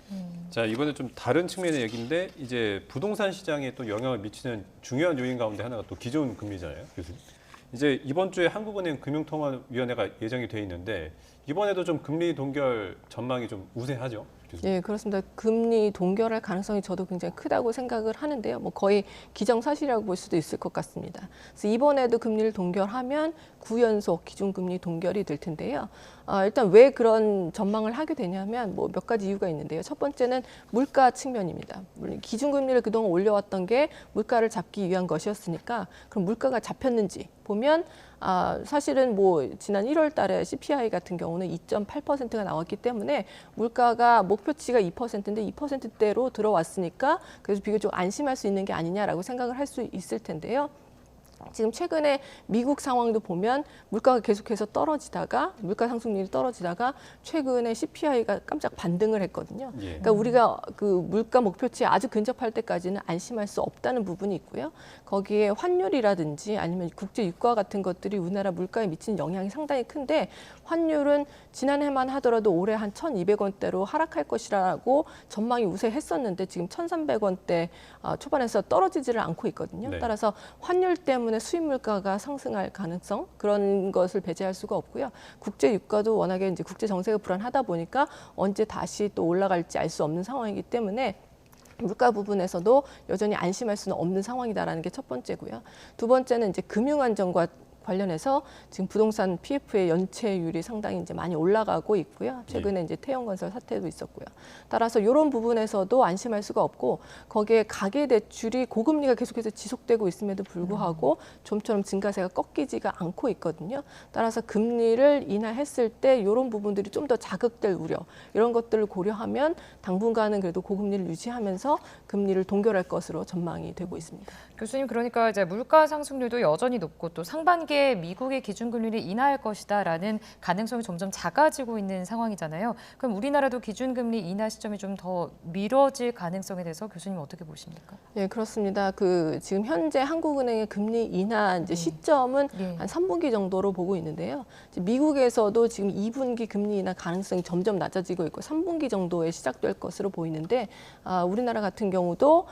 S1: 자, 이번에 좀 다른 측면의 얘기인데 이제 부동산 시장에 또 영향을 미치는 중요한 요인 가운데 하나가 또 기존 금리잖아요, 교수님. 이제 이번 주에 한국은행 금융통화위원회가 예정이 돼 있는데 이번에도 좀 금리 동결 전망이 좀 우세하죠?
S12: 네, 그렇습니다. 금리 동결할 가능성이 저도 굉장히 크다고 생각을 하는데요. 뭐 거의 기정사실이라고 볼 수도 있을 것 같습니다. 그래서 이번에도 금리를 동결하면 9연속 기준금리 동결이 될 텐데요. 일단 왜 그런 전망을 하게 되냐면 뭐 몇 가지 이유가 있는데요. 첫 번째는 물가 측면입니다. 기준금리를 그동안 올려왔던 게 물가를 잡기 위한 것이었으니까 그럼 물가가 잡혔는지 보면 사실은 뭐 지난 1월 달에 CPI 같은 경우는 2.8%가 나왔기 때문에 물가가 목표치가 2%인데 2%대로 들어왔으니까 그래서 비교적 안심할 수 있는 게 아니냐라고 생각을 할 수 있을 텐데요. 지금 최근에 미국 상황도 보면 물가가 계속해서 떨어지다가 물가 상승률이 떨어지다가 최근에 CPI가 깜짝 반등을 했거든요. 그러니까 우리가 그 물가 목표치에 아주 근접할 때까지는 안심할 수 없다는 부분이 있고요. 거기에 환율이라든지 아니면 국제 유가 같은 것들이 우리나라 물가에 미치는 영향이 상당히 큰데 환율은 지난해만 하더라도 올해 한 1,200원대로 하락할 것이라고 전망이 우세했었는데 지금 1,300원대 초반에서 떨어지지를 않고 있거든요. 따라서 환율 때문에 수입 물가가 상승할 가능성 그런 것을 배제할 수가 없고요. 국제 유가도 워낙에 이제 국제 정세가 불안하다 보니까 언제 다시 또 올라갈지 알 수 없는 상황이기 때문에 물가 부분에서도 여전히 안심할 수는 없는 상황이다라는 게 첫 번째고요. 두 번째는 이제 금융 안정과 관련해서 지금 부동산 PF의 연체율이 상당히 이제 많이 올라가고 있고요. 최근에 이제 태영건설 사태도 있었고요. 따라서 이런 부분에서도 안심할 수가 없고 거기에 가계대출이 고금리가 계속해서 지속되고 있음에도 불구하고 좀처럼 증가세가 꺾이지가 않고 있거든요. 따라서 금리를 인하했을 때 이런 부분들이 좀 더 자극될 우려 이런 것들을 고려하면 당분간은 그래도 고금리를 유지하면서 금리를 동결할 것으로 전망이 되고 있습니다.
S2: 교수님 그러니까 이제 물가 상승률도 여전히 높고 또 상반기에 미국의 기준금리를 인하할 것이다라는 가능성이 점점 작아지고 있는 상황이잖아요. 그럼 우리나라도 기준금리 인하 시점이 좀 더 미뤄질 가능성에 대해서 교수님 어떻게 보십니까?
S12: 네, 그렇습니다. 지금 현재 한국은행의 금리 인하 이제 시점은 한 3분기 정도로 보고 있는데요. 미국에서도 지금 2분기 금리 인하 가능성이 점점 낮아지고 있고 3분기 정도에 시작될 것으로 보이는데 우리나라 같은 경우도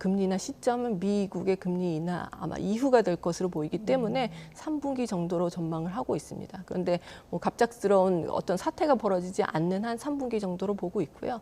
S12: 금리 인하 시점은 미국의 금리 인하 아마 이후가 될 것으로 보이기 때문에 3분기 정도로 전망을 하고 있습니다. 그런데 뭐 갑작스러운 어떤 사태가 벌어지지 않는 한 3분기 정도로 보고 있고요.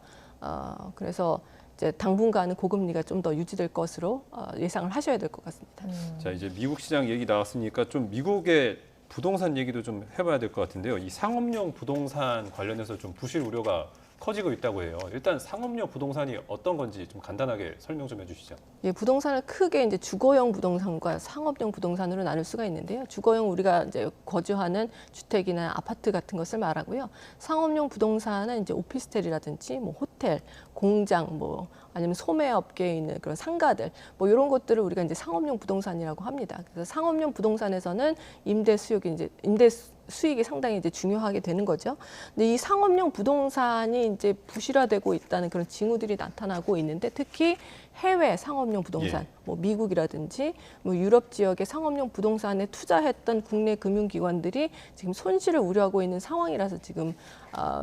S12: 그래서 이제 당분간은 고금리가 좀 더 유지될 것으로 예상을 하셔야 될 것 같습니다.
S1: 자, 이제 미국 시장 얘기 나왔으니까 좀 미국의 부동산 얘기도 좀 해봐야 될 것 같은데요. 이 상업용 부동산 관련해서 좀 부실 우려가 커지고 있다고 해요. 일단 상업용 부동산이 어떤 건지 좀 간단하게 설명 좀 해주시죠.
S12: 예, 부동산을 크게 이제 주거용 부동산과 상업용 부동산으로 나눌 수가 있는데요. 주거용 우리가 이제 거주하는 주택이나 아파트 같은 것을 말하고요. 상업용 부동산은 이제 오피스텔이라든지 뭐 호텔 호텔, 공장, 뭐 아니면 소매업계에 있는 그런 상가들, 뭐 이런 것들을 우리가 이제 상업용 부동산이라고 합니다. 그래서 상업용 부동산에서는 임대 수익이 상당히 이제 중요하게 되는 거죠. 근데 이 상업용 부동산이 이제 부실화되고 있다는 그런 징후들이 나타나고 있는데, 특히 해외 상업용 부동산, 뭐 미국이라든지 뭐 유럽 지역의 상업용 부동산에 투자했던 국내 금융기관들이 지금 손실을 우려하고 있는 상황이라서 지금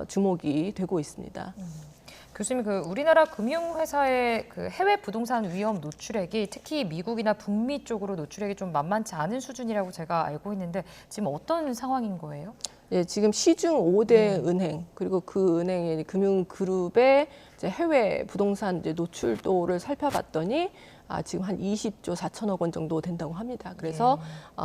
S12: 주목이 되고 있습니다.
S2: 교수님, 그 우리나라 금융회사의 그 해외 부동산 위험 노출액이 특히 미국이나 북미 쪽으로 노출액이 좀 만만치 않은 수준이라고 제가 알고 있는데 지금 어떤 상황인 거예요?
S12: 예, 지금 시중 5대 은행, 그리고 그 은행의 금융그룹의 이제 해외 부동산 이제 노출도를 살펴봤더니 지금 한 20조 4천억 원 정도 된다고 합니다. 그래서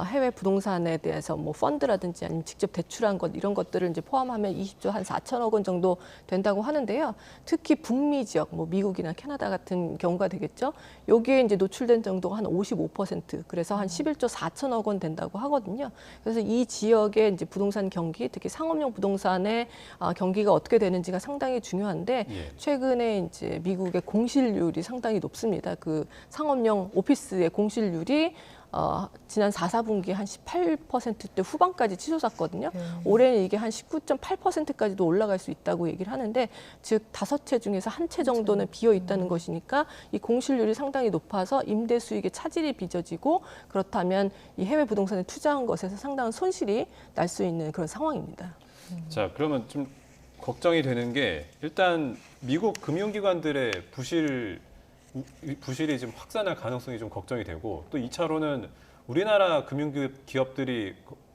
S12: 해외 부동산에 대해서 뭐 펀드라든지 아니면 직접 대출한 것 이런 것들을 이제 포함하면 20조 한 4천억 원 정도 된다고 하는데요. 특히 북미 지역, 뭐 미국이나 캐나다 같은 경우가 되겠죠. 여기에 이제 노출된 정도가 한 55%, 그래서 한 11조 4천억 원 된다고 하거든요. 그래서 이 지역의 이제 부동산 경기, 특히 상업용 부동산의 경기가 어떻게 되는지가 상당히 중요한데, 최근에 이제 미국의 공실률이 상당히 높습니다. 그 상업용 오피스의 공실률이 지난 4분기에 한 18%대 후반까지 치솟았거든요. 올해는 이게 한 19.8%까지도 올라갈 수 있다고 얘기를 하는데, 즉 5채 중에서 1채 정도는 비어 있다는 것이니까 이 공실률이 상당히 높아서 임대 수익의 차질이 빚어지고, 그렇다면 이 해외 부동산에 투자한 것에서 상당한 손실이 날 수 있는 그런 상황입니다.
S1: 자, 그러면 좀 걱정이 되는 게, 일단 미국 금융기관들의 부실이 지금 확산할 가능성이 좀 걱정이 되고, 또 2차로는 우리나라 금융기업들이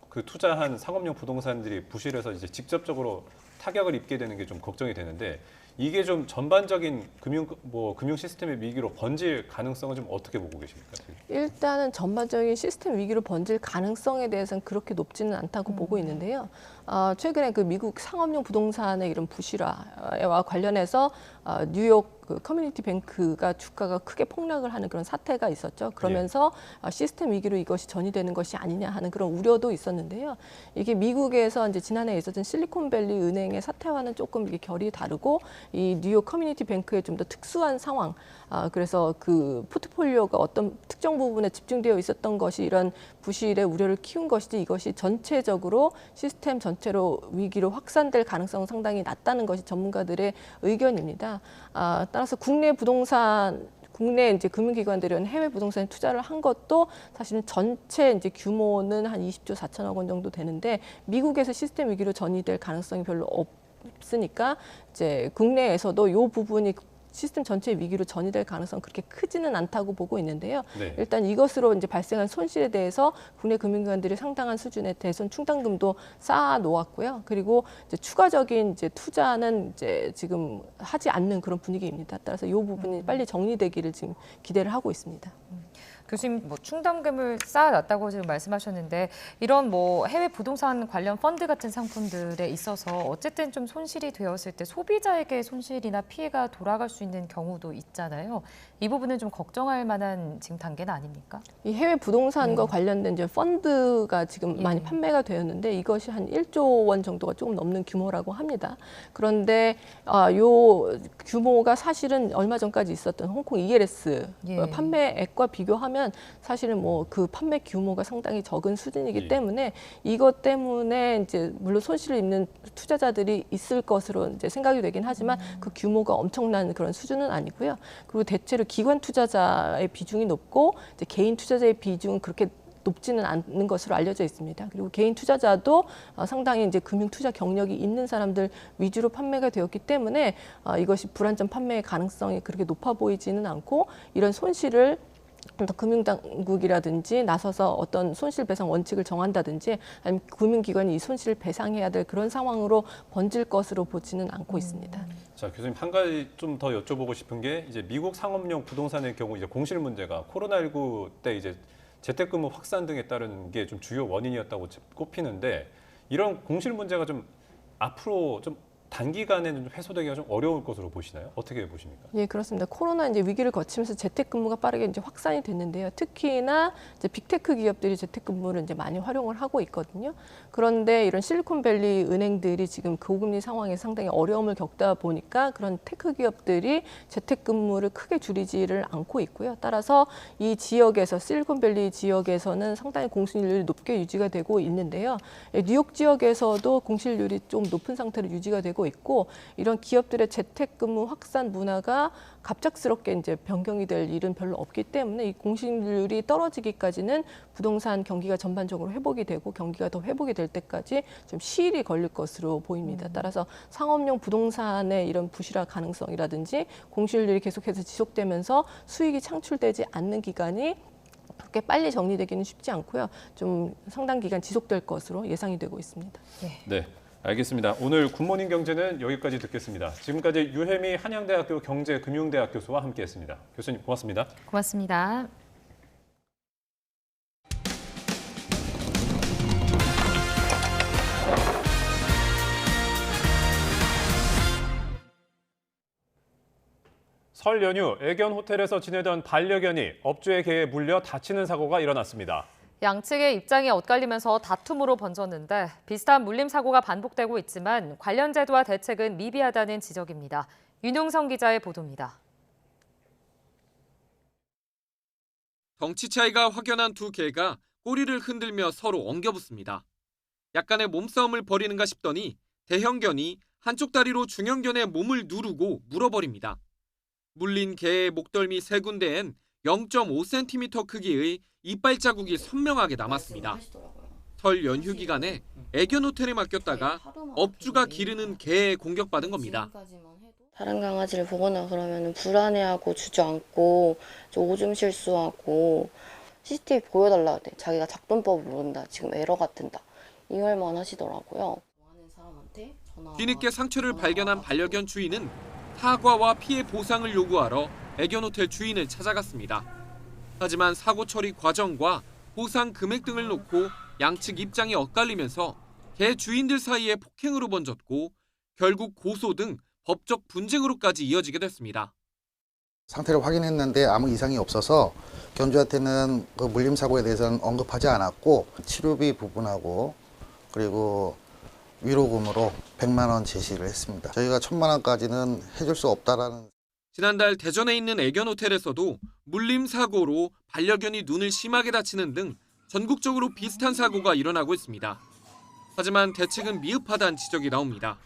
S1: 그 투자한 상업용 부동산들이 부실해서 이제 직접적으로 타격을 입게 되는 게 좀 걱정이 되는데, 이게 좀 전반적인 금융 시스템의 위기로 번질 가능성은 좀 어떻게 보고 계십니까?
S12: 일단은 전반적인 시스템 위기로 번질 가능성에 대해서는 그렇게 높지는 않다고 보고 있는데요. 최근에 그 미국 상업용 부동산의 이런 부실화와 관련해서 뉴욕 그 커뮤니티 뱅크가 주가가 크게 폭락을 하는 그런 사태가 있었죠. 그러면서 시스템 위기로 이것이 전이되는 것이 아니냐 하는 그런 우려도 있었는데요. 이게 미국에서 이제 지난해 있었던 실리콘밸리 은행의 사태와는 조금 이게 결이 다르고, 이 뉴욕 커뮤니티 뱅크의 좀 더 특수한 상황, 그래서 그 포트폴리오가 어떤 특정 부분에 집중되어 있었던 것이 이런 부실의 우려를 키운 것이지, 이것이 전체적으로 시스템 전체로 위기로 확산될 가능성은 상당히 낮다는 것이 전문가들의 의견입니다. 따라서 국내 이제 금융기관들은 해외 부동산에 투자를 한 것도 사실은 전체 이제 규모는 한 20조 4천억 원 정도 되는데, 미국에서 시스템 위기로 전이될 가능성이 별로 없으니까 이제 국내에서도 이 부분이 시스템 전체 위기로 전이될 가능성은 그렇게 크지는 않다고 보고 있는데요. 일단 이것으로 이제 발생한 손실에 대해서 국내 금융기관들이 상당한 수준의 대손 충당금도 쌓아 놓았고요. 그리고 이제 추가적인 이제 투자는 이제 지금 하지 않는 그런 분위기입니다. 따라서 이 부분이 빨리 정리되기를 지금 기대를 하고 있습니다.
S2: 교수님, 뭐 충당금을 쌓아놨다고 지금 말씀하셨는데, 이런 뭐 해외 부동산 관련 펀드 같은 상품들에 있어서 어쨌든 좀 손실이 되었을 때 소비자에게 손실이나 피해가 돌아갈 수 있는 경우도 있잖아요. 이 부분은 좀 걱정할 만한 지금 단계는 아닙니까?
S12: 이 해외 부동산과 관련된 이제 펀드가 지금 많이 판매가 되었는데, 이것이 한 1조 원 정도가 조금 넘는 규모라고 합니다. 그런데 요 규모가 사실은 얼마 전까지 있었던 홍콩 ELS 판매액과 비교하면 사실은 뭐 그 판매 규모가 상당히 적은 수준이기 때문에, 이것 때문에 이제 물론 손실을 입는 투자자들이 있을 것으로 이제 생각이 되긴 하지만 그 규모가 엄청난 그런 수준은 아니고요. 그리고 대체로 기관 투자자의 비중이 높고, 이제 개인 투자자의 비중은 그렇게 높지는 않는 것으로 알려져 있습니다. 그리고 개인 투자자도 상당히 이제 금융 투자 경력이 있는 사람들 위주로 판매가 되었기 때문에 이것이 불안전 판매의 가능성이 그렇게 높아 보이지는 않고, 이런 손실을 더 금융당국이라든지 나서서 어떤 손실배상 원칙을 정한다든지, 아니면 금융기관이 이 손실을 배상해야 될 그런 상황으로 번질 것으로 보지는 않고 있습니다.
S1: 자, 교수님, 한 가지 좀 더 여쭤보고 싶은 게, 이제 미국 상업용 부동산의 경우 이제 공실 문제가 코로나19 때 이제 재택근무 확산 등에 따른 게 좀 주요 원인이었다고 꼽히는데, 이런 공실 문제가 좀 앞으로 좀 단기간에는 좀 해소되기가 좀 어려울 것으로 보시나요? 어떻게 보십니까?
S12: 예, 그렇습니다. 코로나 이제 위기를 거치면서 재택근무가 빠르게 이제 확산이 됐는데요. 특히나 이제 빅테크 기업들이 재택근무를 이제 많이 활용을 하고 있거든요. 그런데 이런 실리콘밸리 은행들이 지금 고금리 상황에서 상당히 어려움을 겪다 보니까 그런 테크 기업들이 재택근무를 크게 줄이지를 않고 있고요. 따라서 이 지역에서 실리콘밸리 지역에서는 상당히 공실률이 높게 유지가 되고 있는데요. 뉴욕 지역에서도 공실률이 좀 높은 상태로 유지가 되고 있고 이런 기업들의 재택근무 확산 문화가 갑작스럽게 이제 변경이 될 일은 별로 없기 때문에 이 공실률이 떨어지기까지는 부동산 경기가 전반적으로 회복이 되고 경기가 더 회복이 될 때까지 좀 시일이 걸릴 것으로 보입니다. 따라서 상업용 부동산의 이런 부실화 가능성이라든지 공실률이 계속해서 지속되면서 수익이 창출되지 않는 기간이 그렇게 빨리 정리되기는 쉽지 않고요. 좀 상당 기간 지속될 것으로 예상이 되고 있습니다.
S1: 네. 알겠습니다. 오늘 굿모닝 경제는 여기까지 듣겠습니다. 지금까지 유혜미 한양대학교 경제금융대학 교수와 함께했습니다. 교수님 고맙습니다.
S2: 고맙습니다.
S1: 설 연휴 애견 호텔에서 지내던 반려견이 업주의 개에 물려 다치는 사고가 일어났습니다.
S2: 양측의 입장이 엇갈리면서 다툼으로 번졌는데 비슷한 물림 사고가 반복되고 있지만 관련 제도와 대책은 미비하다는 지적입니다. 윤웅성 기자의 보도입니다.
S11: 덩치 차이가 확연한 두 개가 꼬리를 흔들며 서로 엉겨붙습니다. 약간의 몸싸움을 벌이는가 싶더니 대형견이 한쪽 다리로 중형견의 몸을 누르고 물어버립니다. 물린 개의 목덜미 세 군데엔 0.5cm 크기의 이빨 자국이 선명하게 남았습니다. 설 연휴 기간에 애견 호텔에 맡겼다가 업주가 기르는 개에 공격받은 겁니다.
S13: 다른 강아지를 보거나 그러면 불안해하고 주저앉고 오줌 실수하고 CCTV 보여달라 하대. 자기가 작동법을 모른다. 지금 에러가 뜬다. 이 말만 하시더라고요.
S11: 뒤늦게 상처를 발견한 반려견 주인은 사과와 피해 보상을 요구하러 애견 호텔 주인을 찾아갔습니다. 하지만 사고 처리 과정과 보상 금액 등을 놓고 양측 입장이 엇갈리면서 개 주인들 사이에 폭행으로 번졌고 결국 고소 등 법적 분쟁으로까지 이어지게 됐습니다.
S14: 상태를 확인했는데 아무 이상이 없어서 견주한테는 그 물림 사고에 대해서는 언급하지 않았고 치료비 부분하고 그리고 위로금으로 100만 원 제시를 했습니다. 저희가 1000만 원까지는 해줄 수 없다라는.
S11: 지난달 대전에 있는 애견 호텔에서도 물림 사고로 반려견이 눈을 심하게 다치는 등 전국적으로 비슷한 사고가 일어나고 있습니다. 하지만 대책은 미흡하다는 지적이 나옵니다.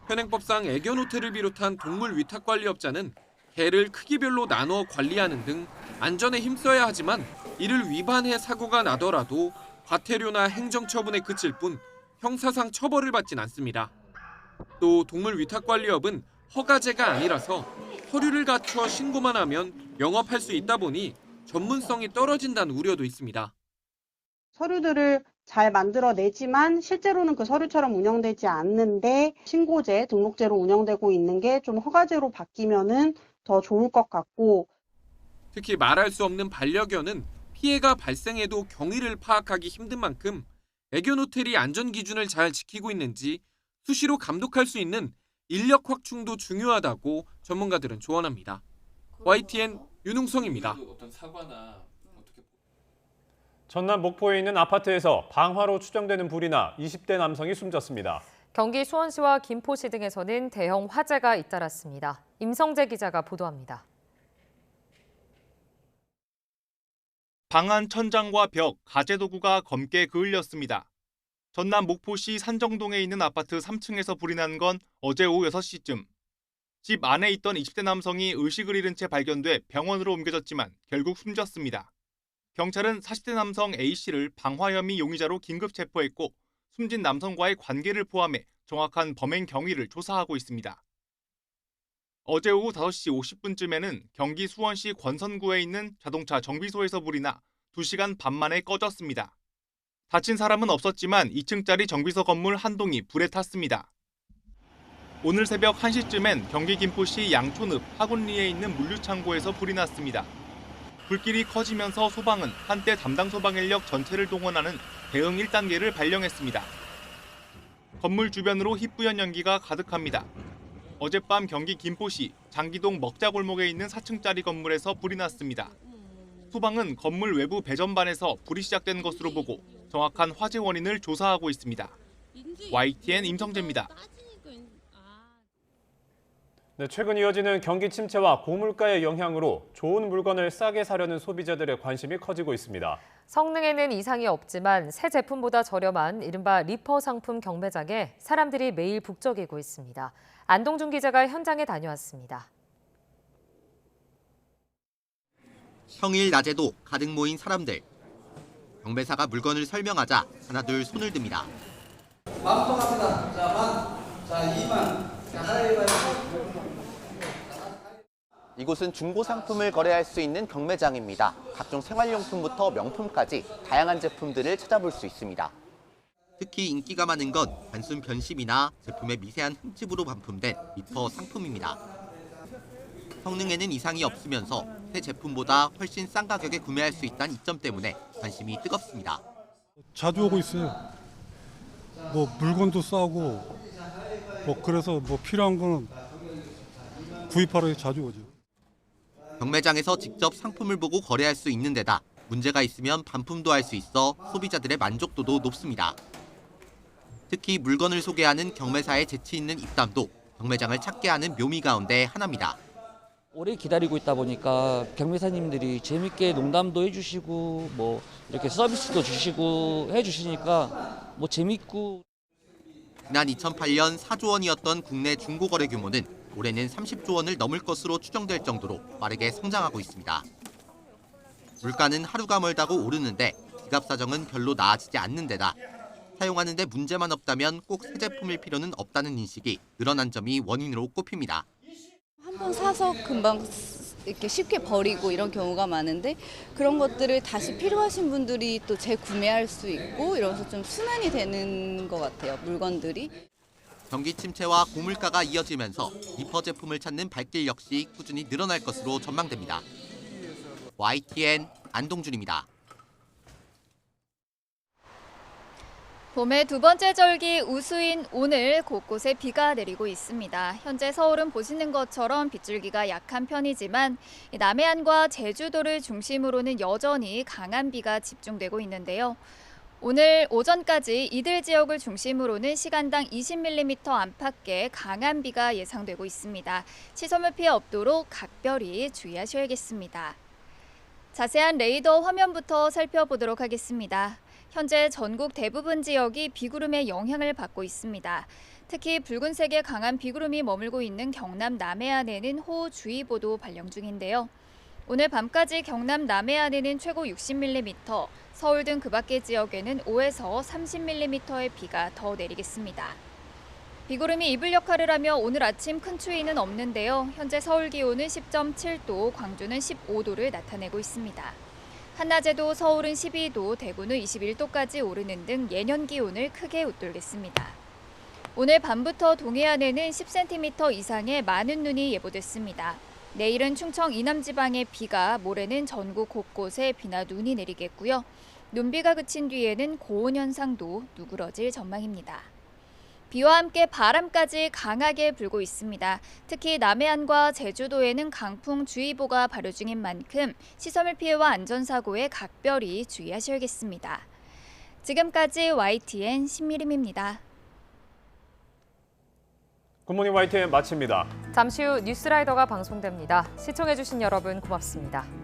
S11: 현행법상 애견 호텔을 비롯한 동물 위탁 관리업자는 개를 크기별로 나누어 관리하는 등 안전에 힘써야 하지만 이를 위반해 사고가 나더라도 과태료나 행정처분에 그칠 뿐 형사상 처벌을 받진 않습니다. 또 동물 위탁 관리업은 허가제가 아니라서 서류를 갖춰 신고만 하면 영업할 수 있다 보니 전문성이 떨어진다는 우려도 있습니다.
S15: 서류들을 잘 만들어내지만 실제로는 그 서류처럼 운영되지 않는데 신고제, 등록제로 운영되고 있는 게 좀 허가제로 바뀌면은 더 좋을 것 같고.
S11: 특히 말할 수 없는 반려견은 피해가 발생해도 경위를 파악하기 힘든 만큼 애견 호텔이 안전 기준을 잘 지키고 있는지 수시로 감독할 수 있는 인력 확충도 중요하다고 전문가들은 조언합니다. YTN 윤웅성입니다.
S1: 전남 목포에 있는 아파트에서 방화로 추정되는 불이 나 20대 남성이 숨졌습니다.
S2: 경기 수원시와 김포시 등에서는 대형 화재가 잇따랐습니다. 임성재 기자가 보도합니다.
S25: 방 안 천장과 벽, 가재 도구가 검게 그을렸습니다. 전남 목포시 산정동에 있는 아파트 3층에서 불이 난 건 어제 오후 6시쯤. 집 안에 있던 20대 남성이 의식을 잃은 채 발견돼 병원으로 옮겨졌지만 결국 숨졌습니다. 경찰은 40대 남성 A씨를 방화 혐의 용의자로 긴급 체포했고 숨진 남성과의 관계를 포함해 정확한 범행 경위를 조사하고 있습니다. 어제 오후 5시 50분쯤에는 경기 수원시 권선구에 있는 자동차 정비소에서 불이 나 2시간 반 만에 꺼졌습니다. 다친 사람은 없었지만 2층짜리 정비소 건물 한 동이 불에 탔습니다. 오늘 새벽 1시쯤엔 경기 김포시 양촌읍 하군리에 있는 물류창고에서 불이 났습니다. 불길이 커지면서 소방은 한때 담당 소방 인력 전체를 동원하는 대응 1단계를 발령했습니다. 건물 주변으로 희뿌연 연기가 가득합니다. 어젯밤 경기 김포시 장기동 먹자골목에 있는 4층짜리 건물에서 불이 났습니다. 소방은 건물 외부 배전반에서 불이 시작된 것으로 보고 정확한 화재 원인을 조사하고 있습니다. YTN 임성재입니다.
S1: 네, 최근 이어지는 경기 침체와 고물가의 영향으로 좋은 물건을 싸게 사려는 소비자들의 관심이 커지고 있습니다.
S2: 성능에는 이상이 없지만 새 제품보다 저렴한 이른바 리퍼 상품 경매장에 사람들이 매일 북적이고 있습니다. 안동준 기자가 현장에 다녀왔습니다.
S17: 평일 낮에도 가득 모인 사람들. 경매사가 물건을 설명하자 하나둘 손을 듭니다.
S18: 10,000원 합니다. 자, 2만.
S17: 이곳은 중고 상품을 거래할 수 있는 경매장입니다. 각종 생활용품부터 명품까지 다양한 제품들을 찾아볼 수 있습니다. 특히 인기가 많은 건 단순 변심이나 제품의 미세한 흠집으로 반품된 리퍼 상품입니다. 성능에는 이상이 없으면서 새 제품보다 훨씬 싼 가격에 구매할 수 있다는 이점 때문에 관심이 뜨겁습니다.
S19: 자주 오고 있어요. 뭐 물건도 싸고 그래서 필요한 거는 구입하러 자주 오죠.
S17: 경매장에서 직접 상품을 보고 거래할 수 있는 데다 문제가 있으면 반품도 할 수 있어 소비자들의 만족도도 높습니다. 특히 물건을 소개하는 경매사의 재치 있는 입담도 경매장을 찾게 하는 묘미 가운데 하나입니다.
S21: 오래 기다리고 있다 보니까 경매사님들이 재밌게 농담도 해주시고 이렇게 서비스도 주시고 해주시니까 재밌고.
S17: 지난 2008년 4조 원이었던 국내 중고거래 규모는 올해는 30조 원을 넘을 것으로 추정될 정도로 빠르게 성장하고 있습니다. 물가는 하루가 멀다고 오르는데 지갑 사정은 별로 나아지지 않는 데다 사용하는 데 문제만 없다면 꼭 새 제품일 필요는 없다는 인식이 늘어난 점이 원인으로 꼽힙니다.
S22: 한 번 사서 금방 이렇게 쉽게 버리고 이런 경우가 많은데 그런 것들을 다시 필요하신 분들이 또 재구매할 수 있고 이러면서 좀 순환이 되는 것 같아요, 물건들이.
S17: 경기 침체와 고물가가 이어지면서 리퍼 제품을 찾는 발길 역시 꾸준히 늘어날 것으로 전망됩니다. YTN 안동준입니다.
S26: 봄의 두 번째 절기 우수인 오늘 곳곳에 비가 내리고 있습니다. 현재 서울은 보시는 것처럼 빗줄기가 약한 편이지만 남해안과 제주도를 중심으로는 여전히 강한 비가 집중되고 있는데요. 오늘 오전까지 이들 지역을 중심으로는 시간당 20mm 안팎의 강한 비가 예상되고 있습니다. 시설물 피해 없도록 각별히 주의하셔야겠습니다. 자세한 레이더 화면부터 살펴보도록 하겠습니다. 현재 전국 대부분 지역이 비구름의 영향을 받고 있습니다. 특히 붉은색의 강한 비구름이 머물고 있는 경남 남해안에는 호우주의보도 발령 중인데요. 오늘 밤까지 경남 남해안에는 최고 60mm, 서울 등 그 밖의 지역에는 5에서 30mm의 비가 더 내리겠습니다. 비구름이 이불 역할을 하며 오늘 아침 큰 추위는 없는데요. 현재 서울 기온은 10.7도, 광주는 15도를 나타내고 있습니다. 한낮에도 서울은 12도, 대구는 21도까지 오르는 등 예년 기온을 크게 웃돌겠습니다. 오늘 밤부터 동해안에는 10cm 이상의 많은 눈이 예보됐습니다. 내일은 충청 이남 지방에 비가, 모레는 전국 곳곳에 비나 눈이 내리겠고요. 눈비가 그친 뒤에는 고온 현상도 누그러질 전망입니다. 비와 함께 바람까지 강하게 불고 있습니다. 특히 남해안과 제주도에는 강풍주의보가 발효 중인 만큼 시설물 피해와 안전사고에 각별히 주의하셔야겠습니다. 지금까지 YTN 신미림입니다.
S1: 굿모닝 YTN 마칩니다.
S2: 잠시 후 뉴스라이더가 방송됩니다. 시청해주신 여러분 고맙습니다.